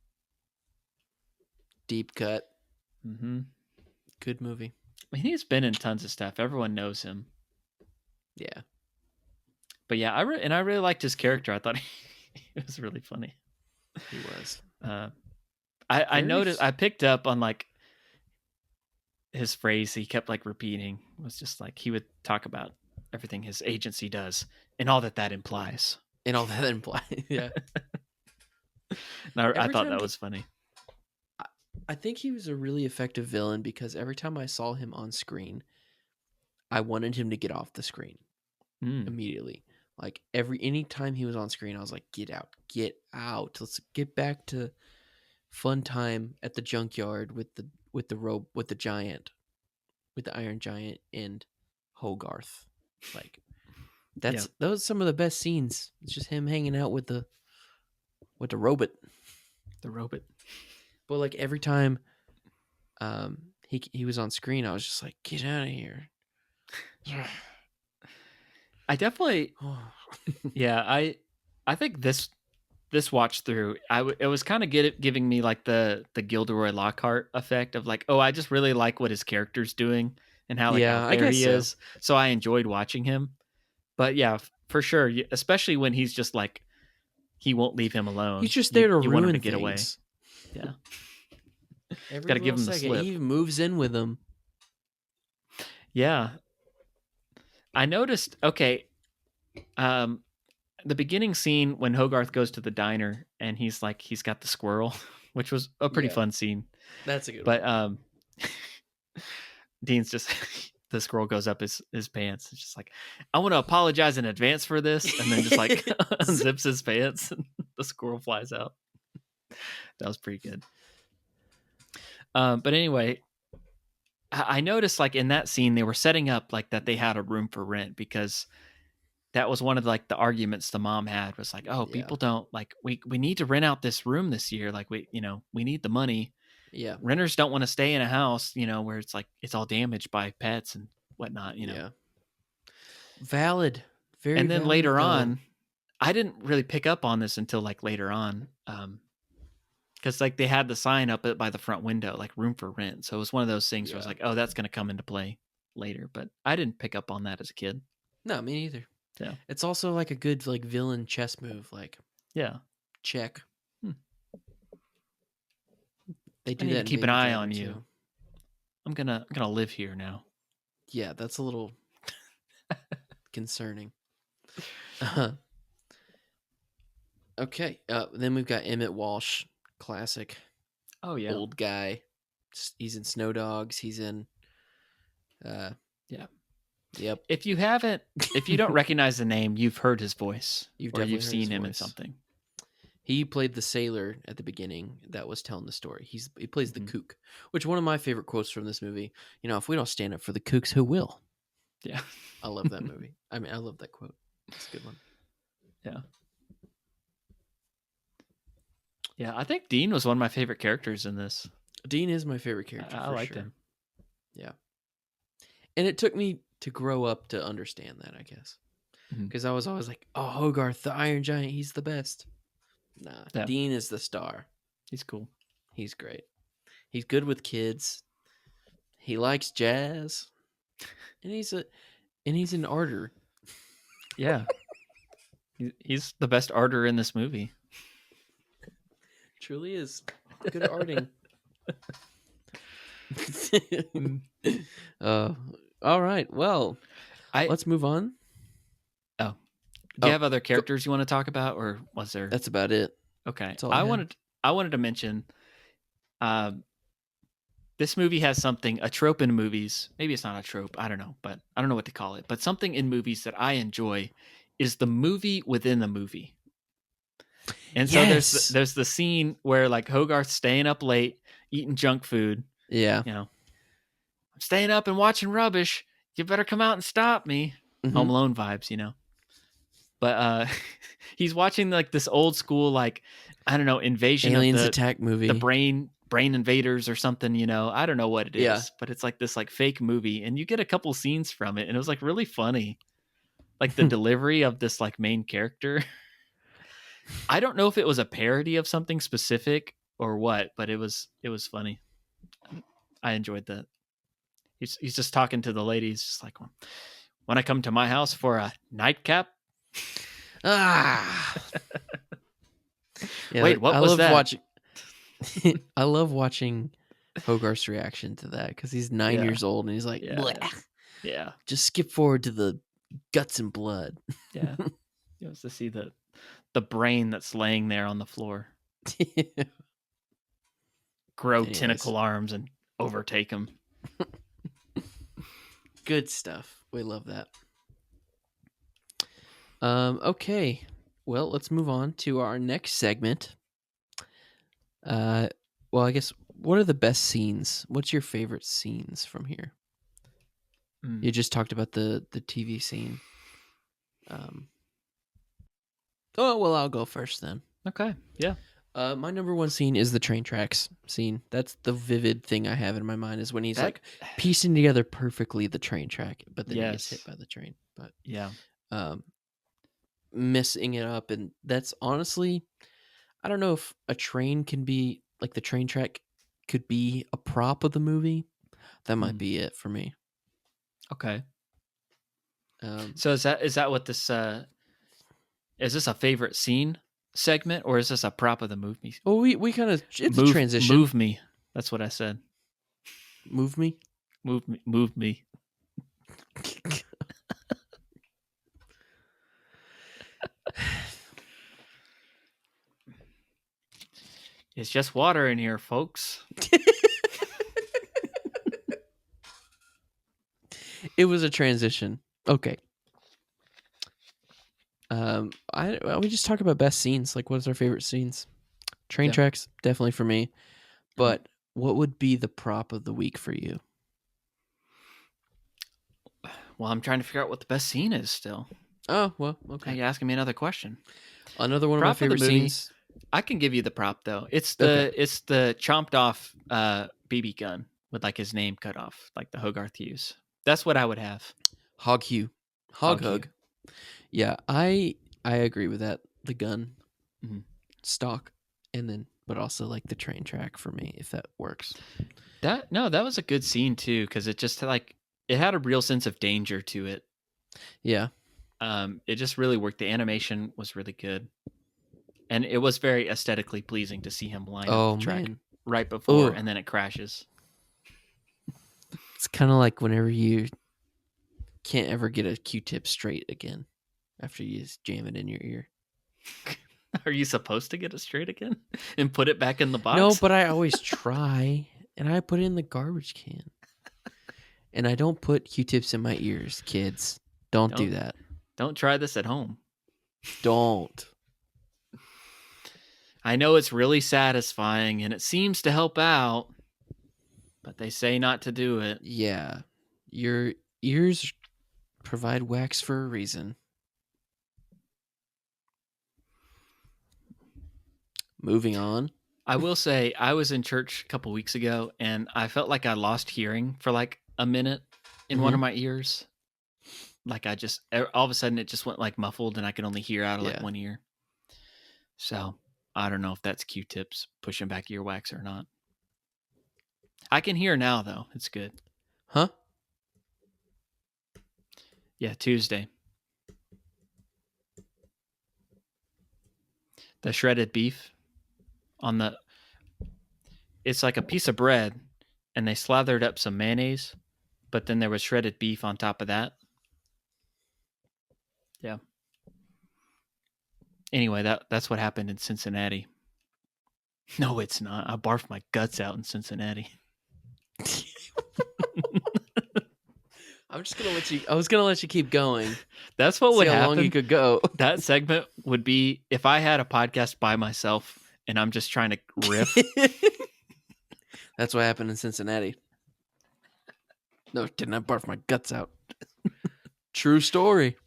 Deep cut. Mm-hmm. Good movie. I mean, he's been in tons of stuff. Everyone knows him. Yeah. But yeah, I really liked his character. I thought he was really funny. He was. I noticed. I picked up on like his phrase. He kept like repeating. It was just like he would talk about everything his agency does and all that implies. And all that implies. Yeah. I thought that was funny. I think he was a really effective villain because every time I saw him on screen, I wanted him to get off the screen immediately. Like any time he was on screen, I was like, get out. Let's get back to fun time at the junkyard with the giant, with the Iron Giant and Hogarth. Like those are some of the best scenes. It's just him hanging out with the robot. The robot. But like every time he was on screen, I was just like, get out of here. I definitely yeah, I think this watch through it was kind of giving me like the Gilderoy Lockhart effect of like, oh, I just really like what his character's doing and how like out there he is. So I enjoyed watching him. But yeah, for sure, especially when he's just like he won't leave him alone. He's just there to ruin want him to get away. Yeah. Got to give him the slip. He moves in with him. Yeah. I noticed, okay, the beginning scene when Hogarth goes to the diner and he's got the squirrel, which was a pretty fun scene. That's a good one. But Dean's just the squirrel goes up his pants. It's just like, I want to apologize in advance for this, and then just like unzips his pants and the squirrel flies out. That was pretty good. But anyway, I noticed like in that scene they were setting up like that they had a room for rent because that was one of like the arguments the mom had was like, oh, people don't like we need to rent out this room this year, like we need the money. Yeah, renters don't want to stay in a house where it's like it's all damaged by pets and whatnot. Yeah, valid. Very. And then valid, later on, I didn't really pick up on this until like later on, because like they had the sign up by the front window, like room for rent. So it was one of those things where I was like, oh, that's going to come into play later. But I didn't pick up on that as a kid. No, me neither. Yeah, it's also like a good like villain chess move. Like, check. They do that. To keep an eye on you. Too. I'm gonna live here now. Yeah, that's a little concerning. Okay, then we've got Emmett Walsh, classic. Oh yeah, old guy. He's in Snow Dogs. He's in. Yep. If you don't recognize the name, you've heard his voice. You've seen him in something. He played the sailor at the beginning that was telling the story. He plays the kook, which one of my favorite quotes from this movie. If we don't stand up for the kooks, who will? Yeah. I love that movie. I mean, I love that quote. It's a good one. Yeah. Yeah, I think Dean was one of my favorite characters in this. Dean is my favorite character. I liked him. Yeah. And it took me to grow up to understand that, I guess. Because I was always like, oh, Hogarth, the Iron Giant, he's the best. Nah, Dean is the star. He's cool. He's great. He's good with kids. He likes jazz. And he's an arter. Yeah. He's the best arter in this movie. Truly is. Good at arting. All right. Well, let's move on. Oh. Do you have other characters you want to talk about, or was there? That's about it. Okay. I wanted to mention this movie has a trope in movies. Maybe it's not a trope. I don't know, but I don't know what to call it. But something in movies that I enjoy is the movie within the movie. And so there's the scene where like Hogarth's staying up late, eating junk food. Yeah. I'm staying up and watching rubbish. You better come out and stop me. Mm-hmm. Home Alone vibes, But he's watching like this old school, like, I don't know, invasion Aliens of attack movie. the brain invaders or something, I don't know what it is, Yeah. but it's like this like fake movie, and you get a couple scenes from it, and it was like really funny. Like the delivery of this like main character. I don't know if it was a parody of something specific or what, but it was funny. I enjoyed that. He's just talking to the ladies, just like, when I come to my house for a nightcap. Yeah, wait, what was that? I love watching Hogarth's reaction to that because he's 9 years old and he's like, yeah, just skip forward to the guts and blood. Yeah, he wants to see the brain that's laying there on the floor grow tentacle arms and overtake him. Good stuff. We love that. Okay, well, let's move on to our next segment. Well, I guess, what are the best scenes? What's your favorite scenes from here? You just talked about the TV scene. Oh, well, I'll go first then. Okay, yeah. My number one scene is the train tracks scene. That's the vivid thing I have in my mind, is when he's like piecing together perfectly the train track, but then he gets hit by the train. But yeah, messing it up, and that's honestly, I don't know if a train can be like, the train track could be a prop of the movie. That might be it for me. Okay. So is that what this is this a favorite scene segment, or is this a prop of the movie? Well, we kind of, it's a transition. Move me. That's what I said. Move me. Move me. Move me. It's just water in here, folks. It was a transition. Okay. We just talk about best scenes. Like, what's our favorite scenes? Train tracks, definitely for me. But what would be the prop of the week for you? Well, I'm trying to figure out what the best scene is still. Oh, well, okay. Are you asking me another question? Another one of my favorite scenes. I can give you the prop though. It's the chomped off BB gun with like his name cut off, like the Hogarth use. That's what I would have. Hog hug. Yeah, I agree with that. The gun, stock, and then, but also like the train track for me, if that works. That was a good scene too, because it just like, it had a real sense of danger to it. Yeah. It just really worked. The animation was really good, and it was very aesthetically pleasing to see him line up the track right before, and then it crashes. It's kind of like whenever you can't ever get a Q-tip straight again after you just jam it in your ear. Are you supposed to get it straight again and put it back in the box? No, but I always try, and I put it in the garbage can. And I don't put Q-tips in my ears, kids. Don't do that. Don't try this at home. Don't. I know it's really satisfying, and it seems to help out, but they say not to do it. Yeah. Your ears provide wax for a reason. Moving on. I will say, I was in church a couple weeks ago, and I felt like I lost hearing for like a minute in one of my ears. Like I just, all of a sudden it just went like muffled, and I could only hear out of like one ear. So I don't know if that's Q-tips pushing back earwax or not. I can hear now though. It's good. Huh? Yeah, Tuesday. The shredded beef it's like a piece of bread, and they slathered up some mayonnaise, but then there was shredded beef on top of that. Yeah. Anyway, that's what happened in Cincinnati. No, it's not. I barfed my guts out in Cincinnati. I was gonna let you keep going. That's what would happen. How long you could go. That segment would be if I had a podcast by myself and I'm just trying to riff. That's what happened in Cincinnati. No, didn't I barf my guts out? True story.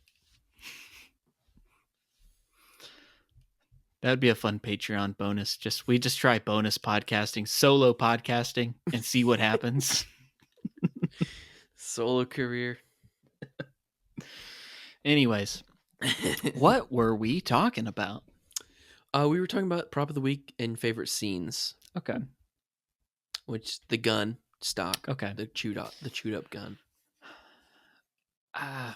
That would be a fun Patreon bonus. We just try bonus podcasting, solo podcasting, and see what happens. Solo career. Anyways, what were we talking about? We were talking about prop of the week and favorite scenes. Okay. Which the gun stock. Okay. The chewed up gun. I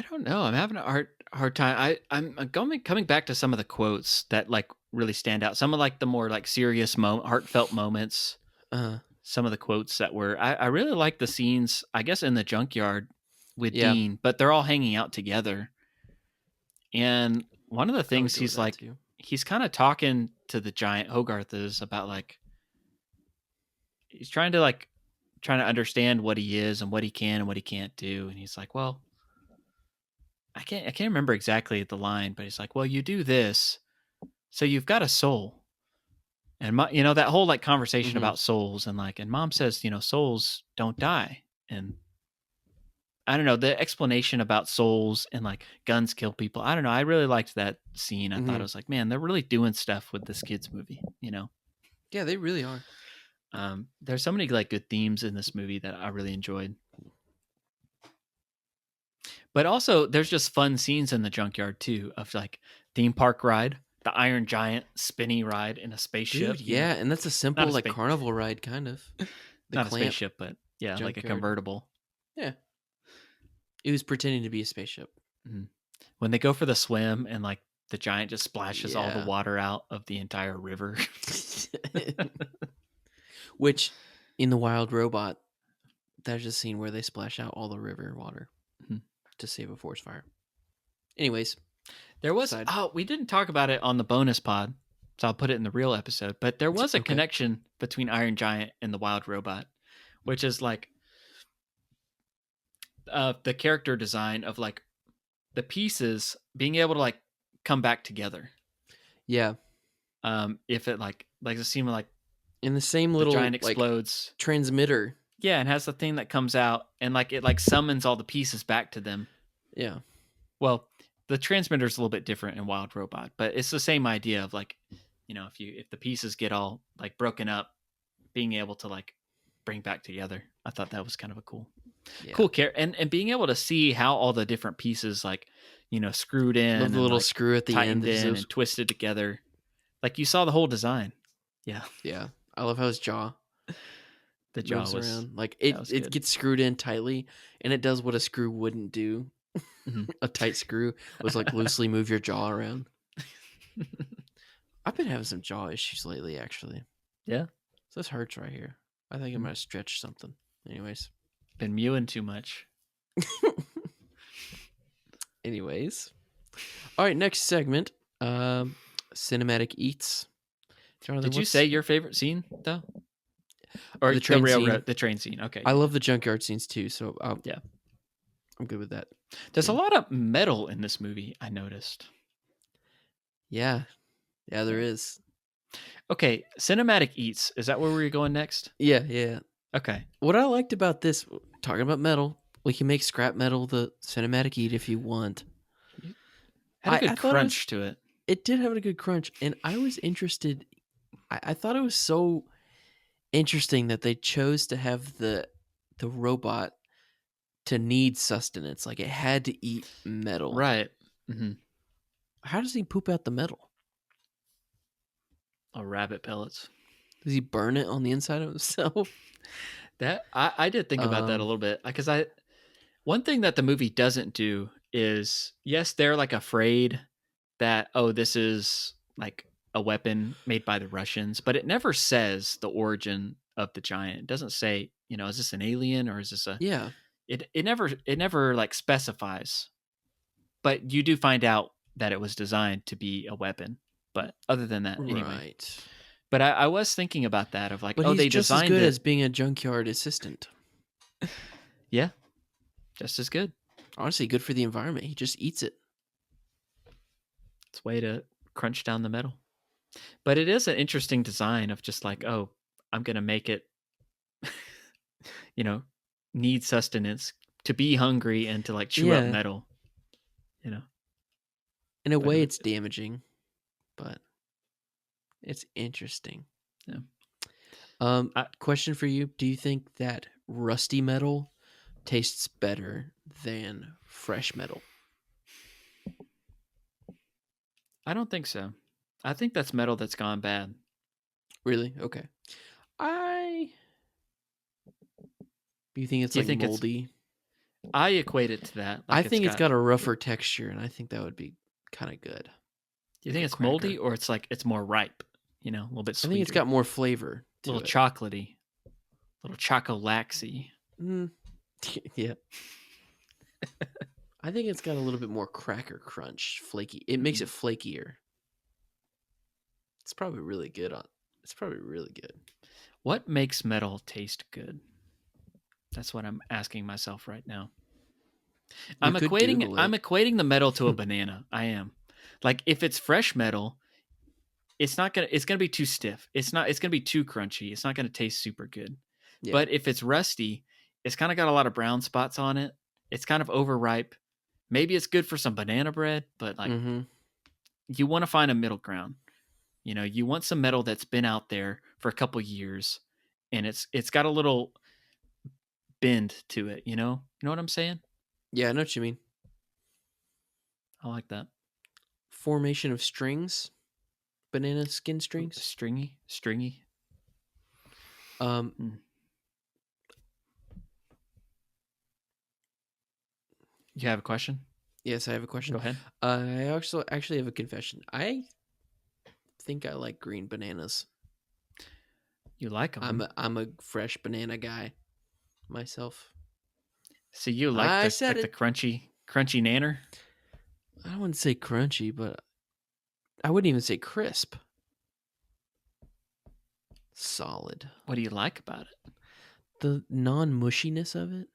don't know. I'm having a hard time. I'm coming back to some of the quotes that like really stand out. Some of like the more like serious heartfelt moments. Some of the quotes that were I really like the scenes, I guess, in the junkyard with Dean, but they're all hanging out together. And one of the things he's like, he's kind of talking to the giant, Hogarth is, about like, he's trying to understand what he is and what he can and what he can't do. And he's like, well, I can't remember exactly the line, but he's like, well, you do this, so you've got a soul. And that whole like conversation about souls and mom says, souls don't die. And I don't know, the explanation about souls and like guns kill people. I don't know. I really liked that scene. I thought it was like, man, they're really doing stuff with this kid's movie, Yeah, they really are. There's so many like good themes in this movie that I really enjoyed. But also there's just fun scenes in the junkyard too, of like theme park ride, the Iron Giant spinny ride in a spaceship. Dude, yeah, and that's a simple like carnival ride kind of. Not a spaceship, but yeah, junkyard. Like a convertible. Yeah. It was pretending to be a spaceship. Mm-hmm. When they go for the swim and like the giant just splashes all the water out of the entire river. Which in The Wild Robot, there's a scene where they splash out all the river water to save a forest fire. Anyways, there was we didn't talk about it on the bonus pod, so I'll put it in the real episode, but there was a connection between Iron Giant and The Wild Robot, which is like the character design of like the pieces being able to like come back together. Yeah. If it like the scene where like in the same little giant explodes transmitter. Yeah, and has the thing that comes out and like it like summons all the pieces back to them. Yeah. Well, the transmitter's a little bit different in Wild Robot, but it's the same idea of like, if the pieces get all like broken up, being able to like bring back together. I thought that was kind of a cool care, and being able to see how all the different pieces like, screwed in, the little screw at the end and twisted together. Like you saw the whole design. Yeah. Yeah. I love how his jaw. The jaw was around. Like it gets screwed in tightly, and it does what a screw wouldn't do. A tight screw was like loosely move your jaw around. I've been having some jaw issues lately, actually. Yeah. So this hurts right here. I think I'm gonna stretch something. Anyways, been mewing too much. Anyways, all right. Next segment, cinematic eats. Jonathan, did you say your favorite scene though? Or the train scene. Okay. I love the junkyard scenes too. So yeah, I'm good with that. There's a lot of metal in this movie, I noticed. Yeah, there is. Okay, cinematic eats. Is that where we're going next? Yeah. Okay. What I liked about this, talking about metal, we can make scrap metal the cinematic eat if you want. Had a good crunch to it. It did have a good crunch, and I was interested. I thought it was so interesting that they chose to have the robot to need sustenance. Like it had to eat metal. Right. Mm-hmm. How does he poop out the metal? Rabbit pellets. Does he burn it on the inside of himself? That I did think about that a little bit, because one thing that the movie doesn't do is, yes, they're like afraid that, this is like a weapon made by the Russians, but it never says the origin of the giant. It doesn't say, is this an alien or is this a It never like specifies, but you do find out that it was designed to be a weapon. But other than that, anyway. Right. But I was thinking about that of like, but they just designed as good it as being a junkyard assistant. Yeah, just as good. Honestly, good for the environment. He just eats it. It's a way to crunch down the metal. But it is an interesting design of just like, I'm gonna make it, need sustenance, to be hungry and to like chew up metal, you know. In a way, it's damaging, but it's interesting. Yeah. Question for you: do you think that rusty metal tastes better than fresh metal? I don't think so. I think that's metal that's gone bad. Really? Okay. You think it's Do you like think moldy? I equate it to that. Like I think it's got a rougher texture, and I think that would be kind of good. Do you think it's moldy, or it's like it's more ripe? You know, a little bit sweeter. I think it's got more flavor. A little chocolatey, a little choco-laxy. Yeah. I think it's got a little bit more cracker crunch, flaky. It makes it flakier. It's probably really good. It's probably really good. What makes metal taste good? That's what I'm asking myself right now. I'm equating the metal to a banana. I am. Like if it's fresh metal, it's gonna be too stiff. It's gonna be too crunchy. It's not gonna taste super good. Yeah. But if it's rusty, it's kind of got a lot of brown spots on it. It's kind of overripe. Maybe it's good for some banana bread, but like you want to find a middle ground. You know, you want some metal that's been out there for a couple years and it's got a little bend to it, you know? You know what I'm saying? Yeah, I know what you mean. I like that. Formation of strings. Banana skin strings. Stringy. You have a question? Yes, I have a question. Go ahead. I also actually have a confession. I think I like green bananas. You like them? I'm a fresh banana guy myself. So you like the crunchy nanner? I wouldn't say crunchy, but I wouldn't even say crisp. Solid. What do you like about it? The non-mushiness of it.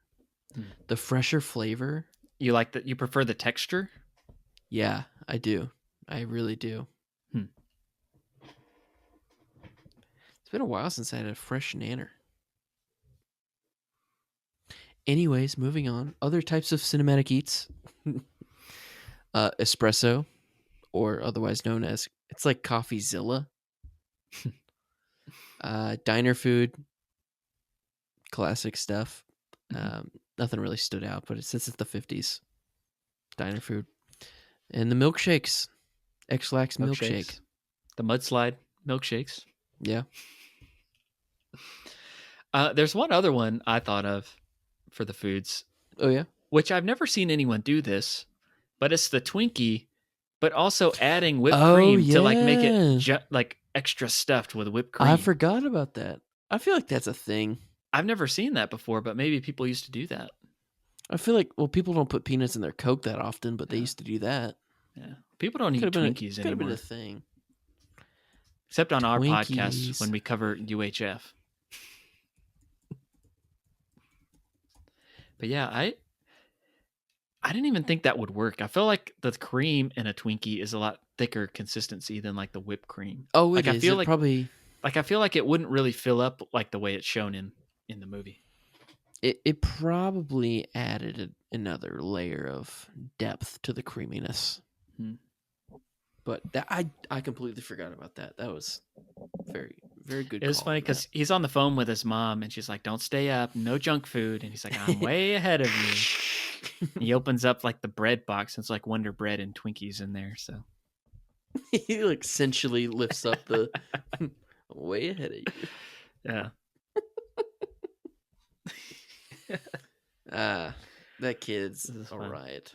The fresher flavor. You like that? You prefer the texture? Yeah, I do. I really do. It's been a while since I had a fresh nanner. Anyways, moving on. Other types of cinematic eats. Espresso, or otherwise known as, it's like CoffeeZilla. Diner food. Classic stuff. Nothing really stood out, but since it's the 50s. Diner food. And the milkshakes. X-Lax milkshake. The mudslide milkshakes. Yeah. There's one other one I thought of for the foods. Oh, yeah? Which I've never seen anyone do this, but it's the Twinkie, but also adding whipped cream to like make it like extra stuffed with whipped cream. I forgot about that. I feel like that's a thing. I've never seen that before, but maybe people used to do that. I feel like, well, people don't put peanuts in their Coke that often, but they used to do that. Yeah. People don't eat Twinkies anymore. Could have been a thing. Except on our podcast when we cover UHF. But yeah, I didn't even think that would work. I feel like the cream in a Twinkie is a lot thicker consistency than like the whipped cream. Oh, like, I feel like probably like I feel like it wouldn't really fill up like the way it's shown in the movie. It probably added another layer of depth to the creaminess. But that I completely forgot about that. That was very, very good. It was funny because he's on the phone with his mom and she's like, "Don't stay up, no junk food." And he's like, "I'm way ahead of you." He opens up like the bread box and it's like Wonder Bread and Twinkies in there. So he like essentially lifts up the way ahead of you. Yeah. That kid's a riot.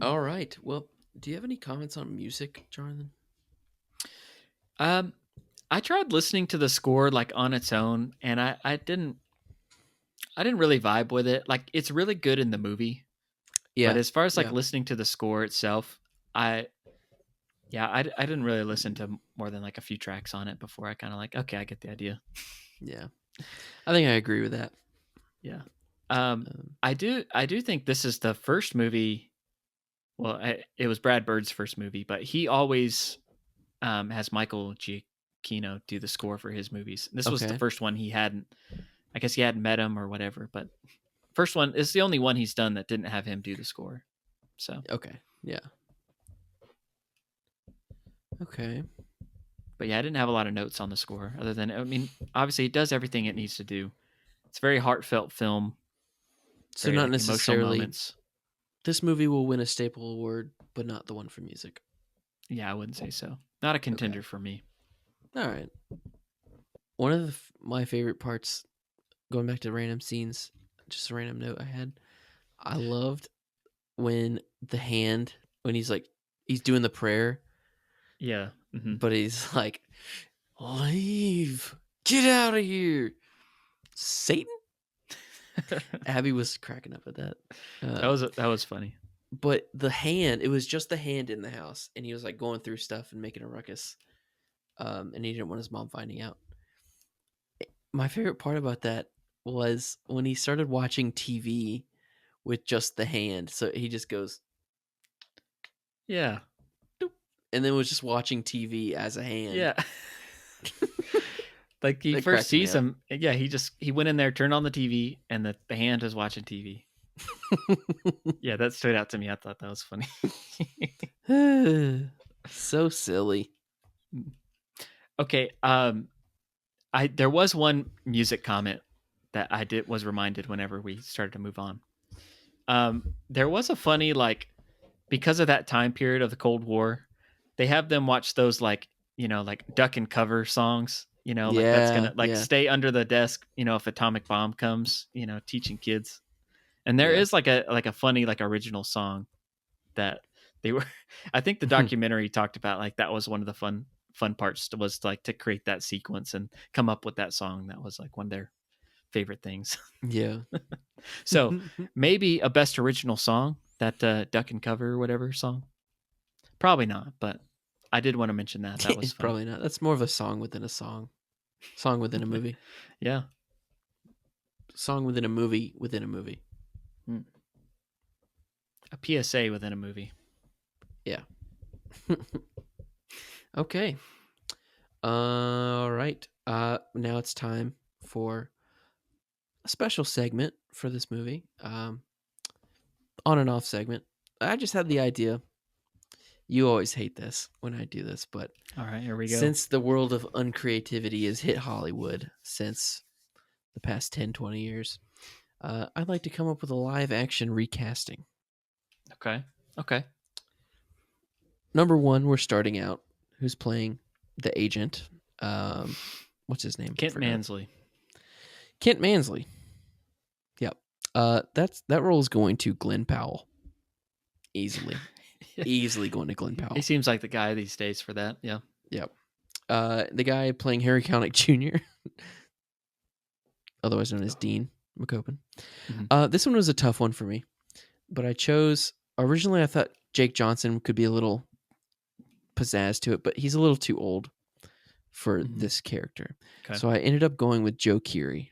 All right. Well, do you have any comments on music, Jonathan? I tried listening to the score like on its own, and I didn't really vibe with it. Like it's really good in the movie. Yeah. But as far as like listening to the score itself, I didn't really listen to more than like a few tracks on it before I kind of like, okay, I get the idea. Yeah. I think I agree with that. Yeah. I do think this is the first movie. Well, it was Brad Bird's first movie, but he always has Michael Giacchino do the score for his movies. This was the first one he hadn't. I guess he hadn't met him or whatever. But first one is the only one he's done that didn't have him do the score. So okay, yeah, okay. But yeah, I didn't have a lot of notes on the score other than, I mean, obviously it does everything it needs to do. It's a very heartfelt film. So Very not like emotional necessarily. moments. This movie will win a staple award, but not the one for music. Yeah, I wouldn't say so. Not a contender for me. All right. One of my favorite parts, going back to random scenes, just a random note I had. I loved when he's doing the prayer. Yeah. Mm-hmm. But he's like, leave, get out of here, Satan. Abby was cracking up at that. That was funny. But it was just the hand in the house, and he was like going through stuff and making a ruckus. And he didn't want his mom finding out. My favorite part about that was when he started watching TV with just the hand. So he just goes, yeah, and then was just watching TV as a hand. Yeah. Like he first sees him. Yeah, he went in there, turned on the TV, and the hand was watching TV. Yeah, that stood out to me. I thought that was funny. So silly. Okay, there was one music comment that I was reminded whenever we started to move on. There was a funny, like, because of that time period of the Cold War, they have them watch those, like, like duck and cover songs, like that's gonna stay under the desk, if atomic bomb comes, teaching kids. And there is like a funny, like, original song that they were, I think the documentary talked about, like, that was one of the fun parts, was like to create that sequence and come up with that song. That was like one of their favorite things. Yeah. So maybe a best original song, that duck and cover or whatever song. Probably not, but I did want to mention that. That was funny. Probably not. That's more of a song within a song. Song within a movie. Yeah. Song within a movie within a movie. A PSA within a movie. Yeah. Okay. All right. Now it's time for a special segment for this movie. On and off segment. I just had the idea. You always hate this when I do this, but all right, here we go. Since the world of uncreativity has hit Hollywood since the past 10, 20 years, I'd like to come up with a live action recasting. Okay. Number one, we're starting out. Who's playing the agent? What's his name? Kent Mansley. Kent Mansley. Yep. That role is going to Glenn Powell. Easily. Easily going to Glenn Powell. He seems like the guy these days for that. Yeah. Yep. The guy playing Harry Connick Jr., otherwise known as Dean McCopen. Mm-hmm. This one was a tough one for me, but I chose, originally I thought Jake Johnson could be a little pizzazz to it, but he's a little too old for this character. Okay. So I ended up going with Joe Keery.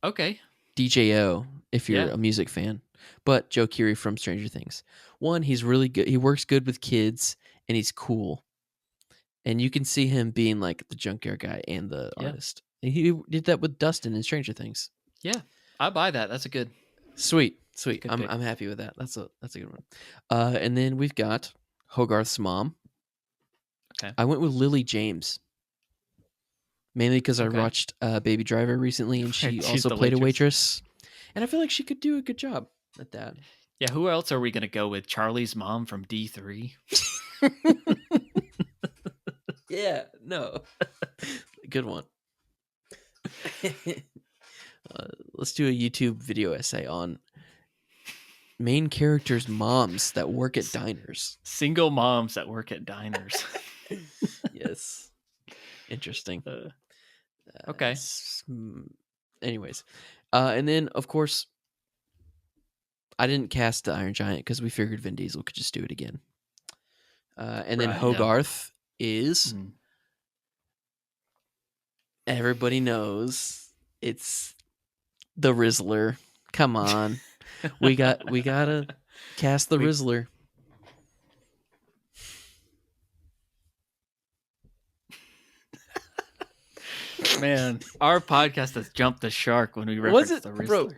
Okay. DJO, if you're a music fan. But Joe Keery from Stranger Things. One, he's really good. He works good with kids, and he's cool. And you can see him being like the junkyard guy and the artist. And he did that with Dustin in Stranger Things. Yeah, I buy that. That's a good. Sweet. Good I'm happy with that. That's a good one. And then we've got Hogarth's mom. Okay. I went with Lily James. Mainly because I watched Baby Driver recently, and she also played a waitress. And I feel like she could do a good job at that. Yeah, who else are we going to go with? Charlie's mom from D3? Yeah, no. Good one. Let's do a YouTube video essay on main characters' moms that work at diners. Single moms that work at diners. Yes. Interesting. Okay. Anyways. And then, of course, I didn't cast the Iron Giant because we figured Vin Diesel could just do it again. And then Hogarth is... Everybody knows it's the Rizzler. Come on. we gotta cast the Rizzler. Man, our podcast has jumped the shark when we reference the Rizzler. Bro,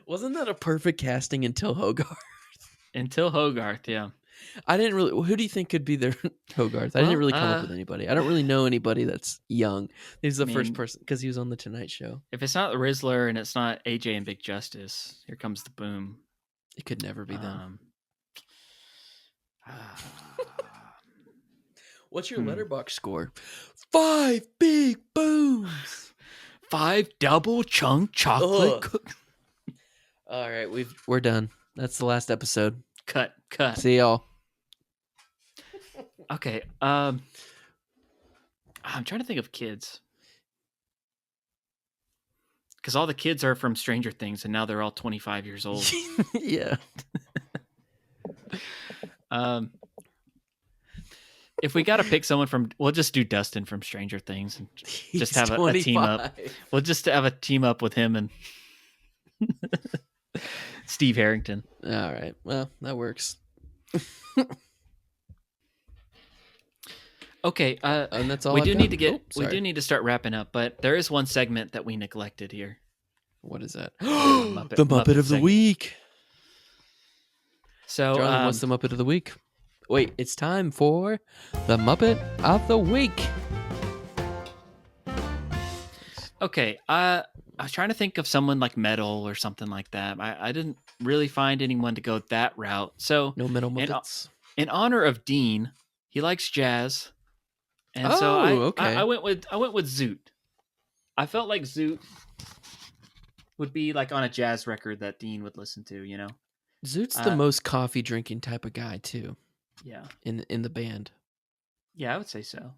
wasn't that a perfect casting until Hogarth? Until Hogarth, yeah. I didn't really. Who do you think could be their Hogarth? I didn't really come up with anybody. I don't really know anybody that's young. He's the first person because he was on the Tonight Show. If it's not the Rizzler and it's not AJ and Big Justice, here comes the boom. It could never be them. What's your letterbox score? 5 big booms. 5 double chunk chocolate. All right, we're done. That's the last episode. Cut. See y'all. Okay. I'm trying to think of kids. Because all the kids are from Stranger Things, and now they're all 25 years old. Yeah. If we got to pick someone from, we'll just do Dustin from Stranger Things and just have a team up. We'll just have a team up with him and Steve Harrington. All right. Well, that works. Okay. And that's all we I've do got. need to get. We do need to start wrapping up, but there is one segment that we neglected here. What is that? the Muppet of the week. So, Jonathan, what's the Muppet of the week? Wait, it's time for the Muppet of the week. Okay, I was trying to think of someone like metal or something like that. I didn't really find anyone to go that route. So no metal Muppets. In honor of Dean, he likes jazz, and so I went with Zoot. I felt like Zoot would be like on a jazz record that Dean would listen to. You know, Zoot's the most coffee drinking type of guy too. Yeah, in the band. Yeah, I would say so.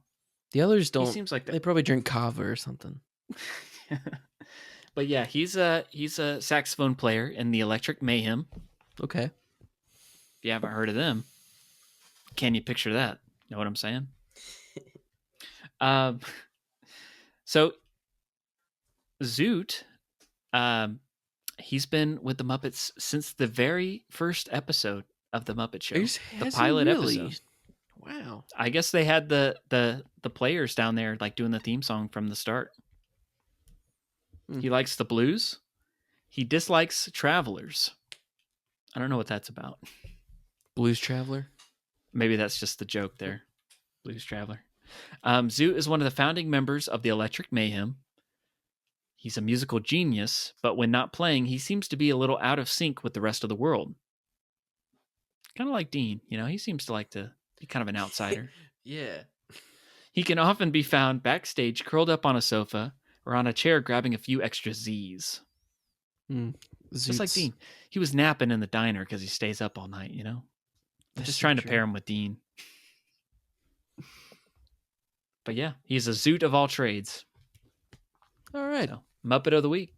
The others don't. He seems like that. They probably drink kava or something. But yeah, he's a saxophone player in the Electric Mayhem. Okay. If you haven't heard of them, can you picture that? Know what I'm saying? So Zoot, he's been with the Muppets since the very first episode of the Muppet Show, the pilot episode. Wow. I guess they had the players down there like doing the theme song from the start. He likes the blues. He dislikes travelers. I don't know what that's about. Blues Traveler? Maybe that's just the joke there. Blues Traveler. Zoot is one of the founding members of the Electric Mayhem. He's a musical genius, but when not playing, he seems to be a little out of sync with the rest of the world. Kind of like Dean, you know, he seems to like to be kind of an outsider. Yeah. He can often be found backstage curled up on a sofa or on a chair grabbing a few extra Z's. Just like Dean. He was napping in the diner because he stays up all night, you know? I'm just trying to pair him with Dean. But yeah, he's a Zoot of all trades. All right. So, Muppet of the Week.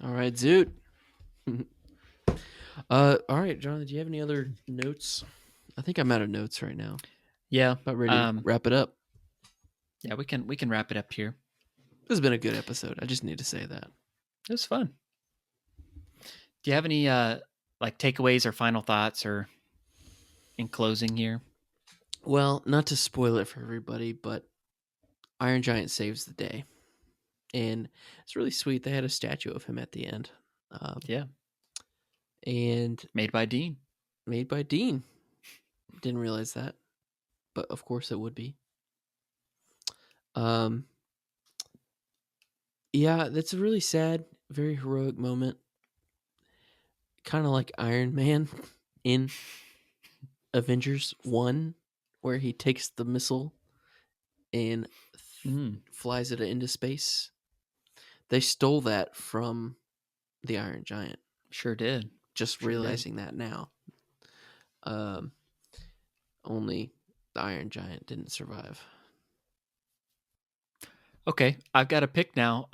All right, Zoot. All right, Jonathan, do you have any other notes? I think I'm out of notes right now. Yeah. About ready to wrap it up. Yeah, we can wrap it up here. This has been a good episode. I just need to say that. It was fun. Do you have any like takeaways or final thoughts or in closing here? Well, not to spoil it for everybody, but Iron Giant saves the day. And it's really sweet. They had a statue of him at the end. Yeah. And made by Dean. Didn't realize that. But of course it would be. Yeah, that's a really sad, very heroic moment. Kind of like Iron Man in Avengers 1, where he takes the missile and flies it into space. They stole that from the Iron Giant. Sure did. Just realizing that now. Only the Iron Giant didn't survive. Okay, I've got a pick now.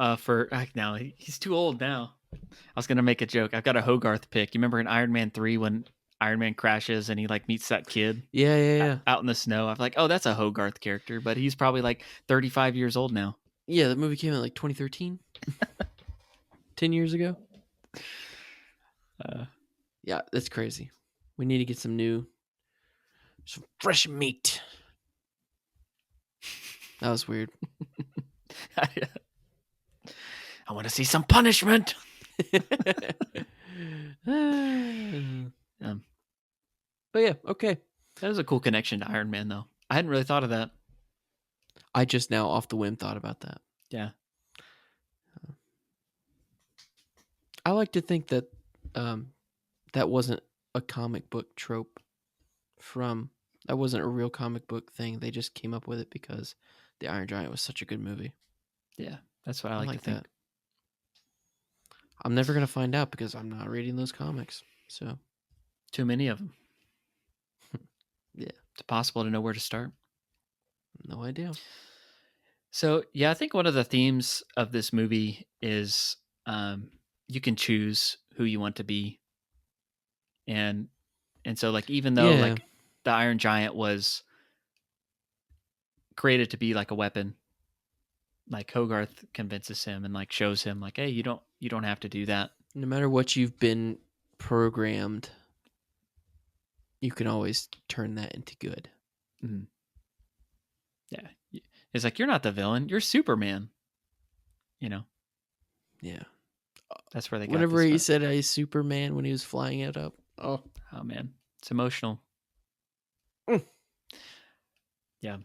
Now he's too old now. I was gonna make a joke. I've got a Hogarth pick. You remember in Iron Man 3 when Iron Man crashes and he like meets that kid? Yeah. Out in the snow. I'm like, oh, that's a Hogarth character, but he's probably like 35 years old now. Yeah, that movie came out like 2013. 10 years ago. Yeah, that's crazy. We need to get some fresh meat. That was weird. I want to see some punishment. But yeah, okay. That was a cool connection to Iron Man, though. I hadn't really thought of that. I just now, off the whim, thought about that. Yeah. I like to think that that wasn't a comic book trope that wasn't a real comic book thing. They just came up with it because The Iron Giant was such a good movie. Yeah, that's what I like to think. That. I'm never going to find out because I'm not reading those comics. So, too many of them. Yeah. It's possible to know where to start. No idea. So, yeah, I think one of the themes of this movie is you can choose who you want to be. And so, like, even though like the Iron Giant was created to be like a weapon, like Hogarth convinces him and like shows him like, hey, you don't have to do that. No matter what you've been programmed, you can always turn that into good. Mm-hmm. Yeah. It's like, you're not the villain, you're Superman. You know? Yeah. That's where they got whenever he said he's Superman when he was flying it up. Oh man. It's emotional. Yeah.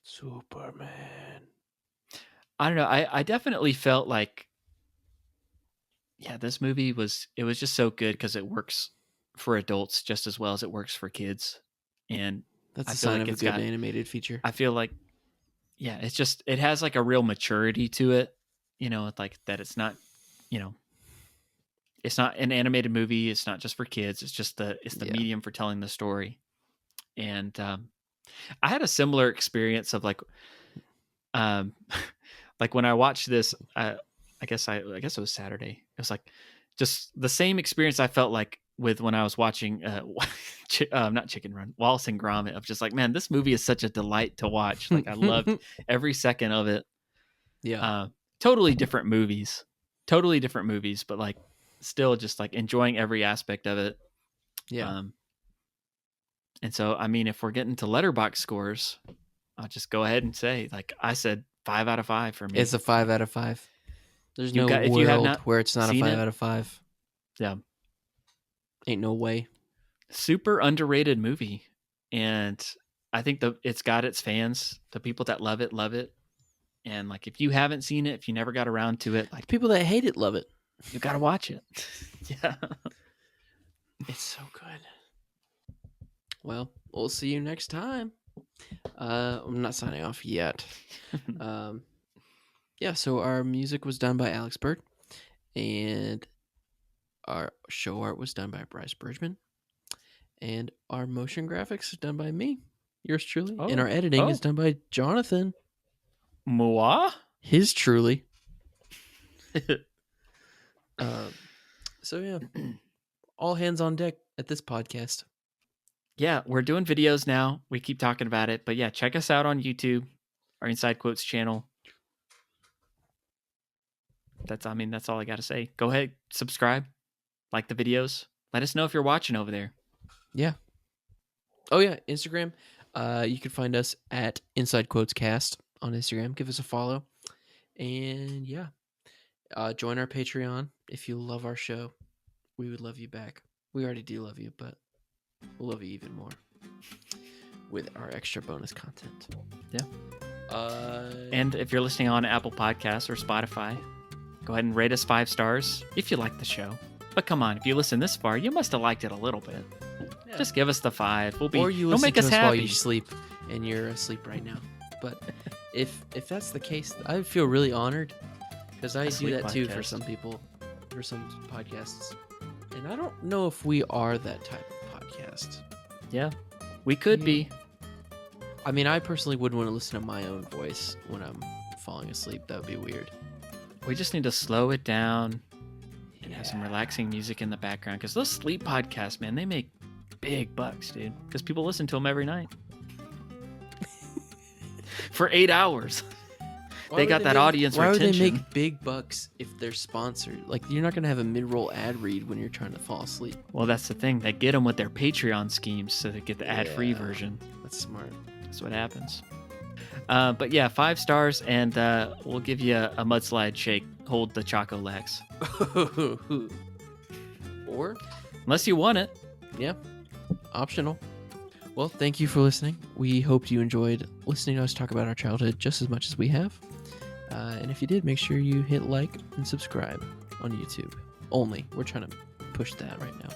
Superman. I don't know. I definitely felt like, yeah, this movie was just so good because it works for adults just as well as it works for kids. And that's a sign of a good animated feature. I feel like, yeah, it has like a real maturity to it, you know, like that it's not, you know, it's not an animated movie. It's not just for kids. It's just the medium for telling the story. And I had a similar experience of like when I watched this, I guess it was Saturday. It was like just the same experience I felt like with when I was watching not Chicken Run, Wallace and Gromit, of just like, man, this movie is such a delight to watch. Like, I loved every second of it. Yeah. Totally different movies, but like still just like enjoying every aspect of it. Yeah. And so, I mean, if we're getting to Letterboxd scores, I'll just go ahead and say, like I said, 5 out of 5 for me. It's a 5 out of 5. There's no world where it's not a 5 out of 5. Yeah. Ain't no way. Super underrated movie. And I think it's got its fans. The people that love it. And like, if you haven't seen it, if you never got around to it, like, people that hate it love it. You got to watch it. Yeah. It's so good. Well, we'll see you next time. I'm not signing off yet. Yeah, so our music was done by Alex Bird, and our show art was done by Bryce Bergman, and our motion graphics is done by me, yours truly, and our editing is done by Jonathan. Moi? His truly. So yeah, all hands on deck at this podcast. Yeah, we're doing videos now. We keep talking about it, but yeah, check us out on YouTube, our Inside Quotes channel. That's all I got to say. Go ahead, subscribe, like the videos. Let us know if you're watching over there. Yeah. Oh yeah, Instagram. You can find us at Inside Quotes Cast on Instagram. Give us a follow, and yeah, join our Patreon if you love our show. We would love you back. We already do love you, but we'll love you even more with our extra bonus content. Yeah. And if you're listening on Apple Podcasts or Spotify, go ahead and rate us 5 stars if you like the show. But come on, if you listen this far, you must have liked it a little bit. Yeah. Just give us the 5. Or you listen to us while you sleep, and you're asleep right now. But if that's the case, I feel really honored, because I do that too for some people, for some podcasts. And I don't know if we are that type of podcast. Yeah, we could be. I mean, I personally wouldn't want to listen to my own voice when I'm falling asleep. That would be weird. We just need to slow it down and have some relaxing music in the background. Because those sleep podcasts, man, they make big bucks, dude. Because people listen to them every night. For 8 hours. They got that audience retention. Why would they make big bucks if they're sponsored? Like, you're not going to have a mid-roll ad read when you're trying to fall asleep. Well, that's the thing. They get them with their Patreon schemes so they get the ad-free version. That's smart. That's what happens. But yeah, 5 stars, and we'll give you a mudslide shake. Hold the Choco Lax. Or, unless you want it. Yeah, optional. Well, thank you for listening. We hoped you enjoyed listening to us talk about our childhood just as much as we have. And if you did, make sure you hit like and subscribe on YouTube. Only. We're trying to push that right now.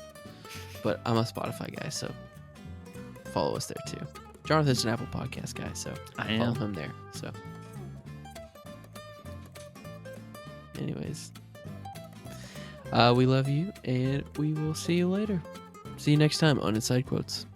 But I'm a Spotify guy, so follow us there too. Jonathan's an Apple Podcast guy, so follow him there. So, anyways, we love you, and we will see you later. See you next time on Inside Quotes.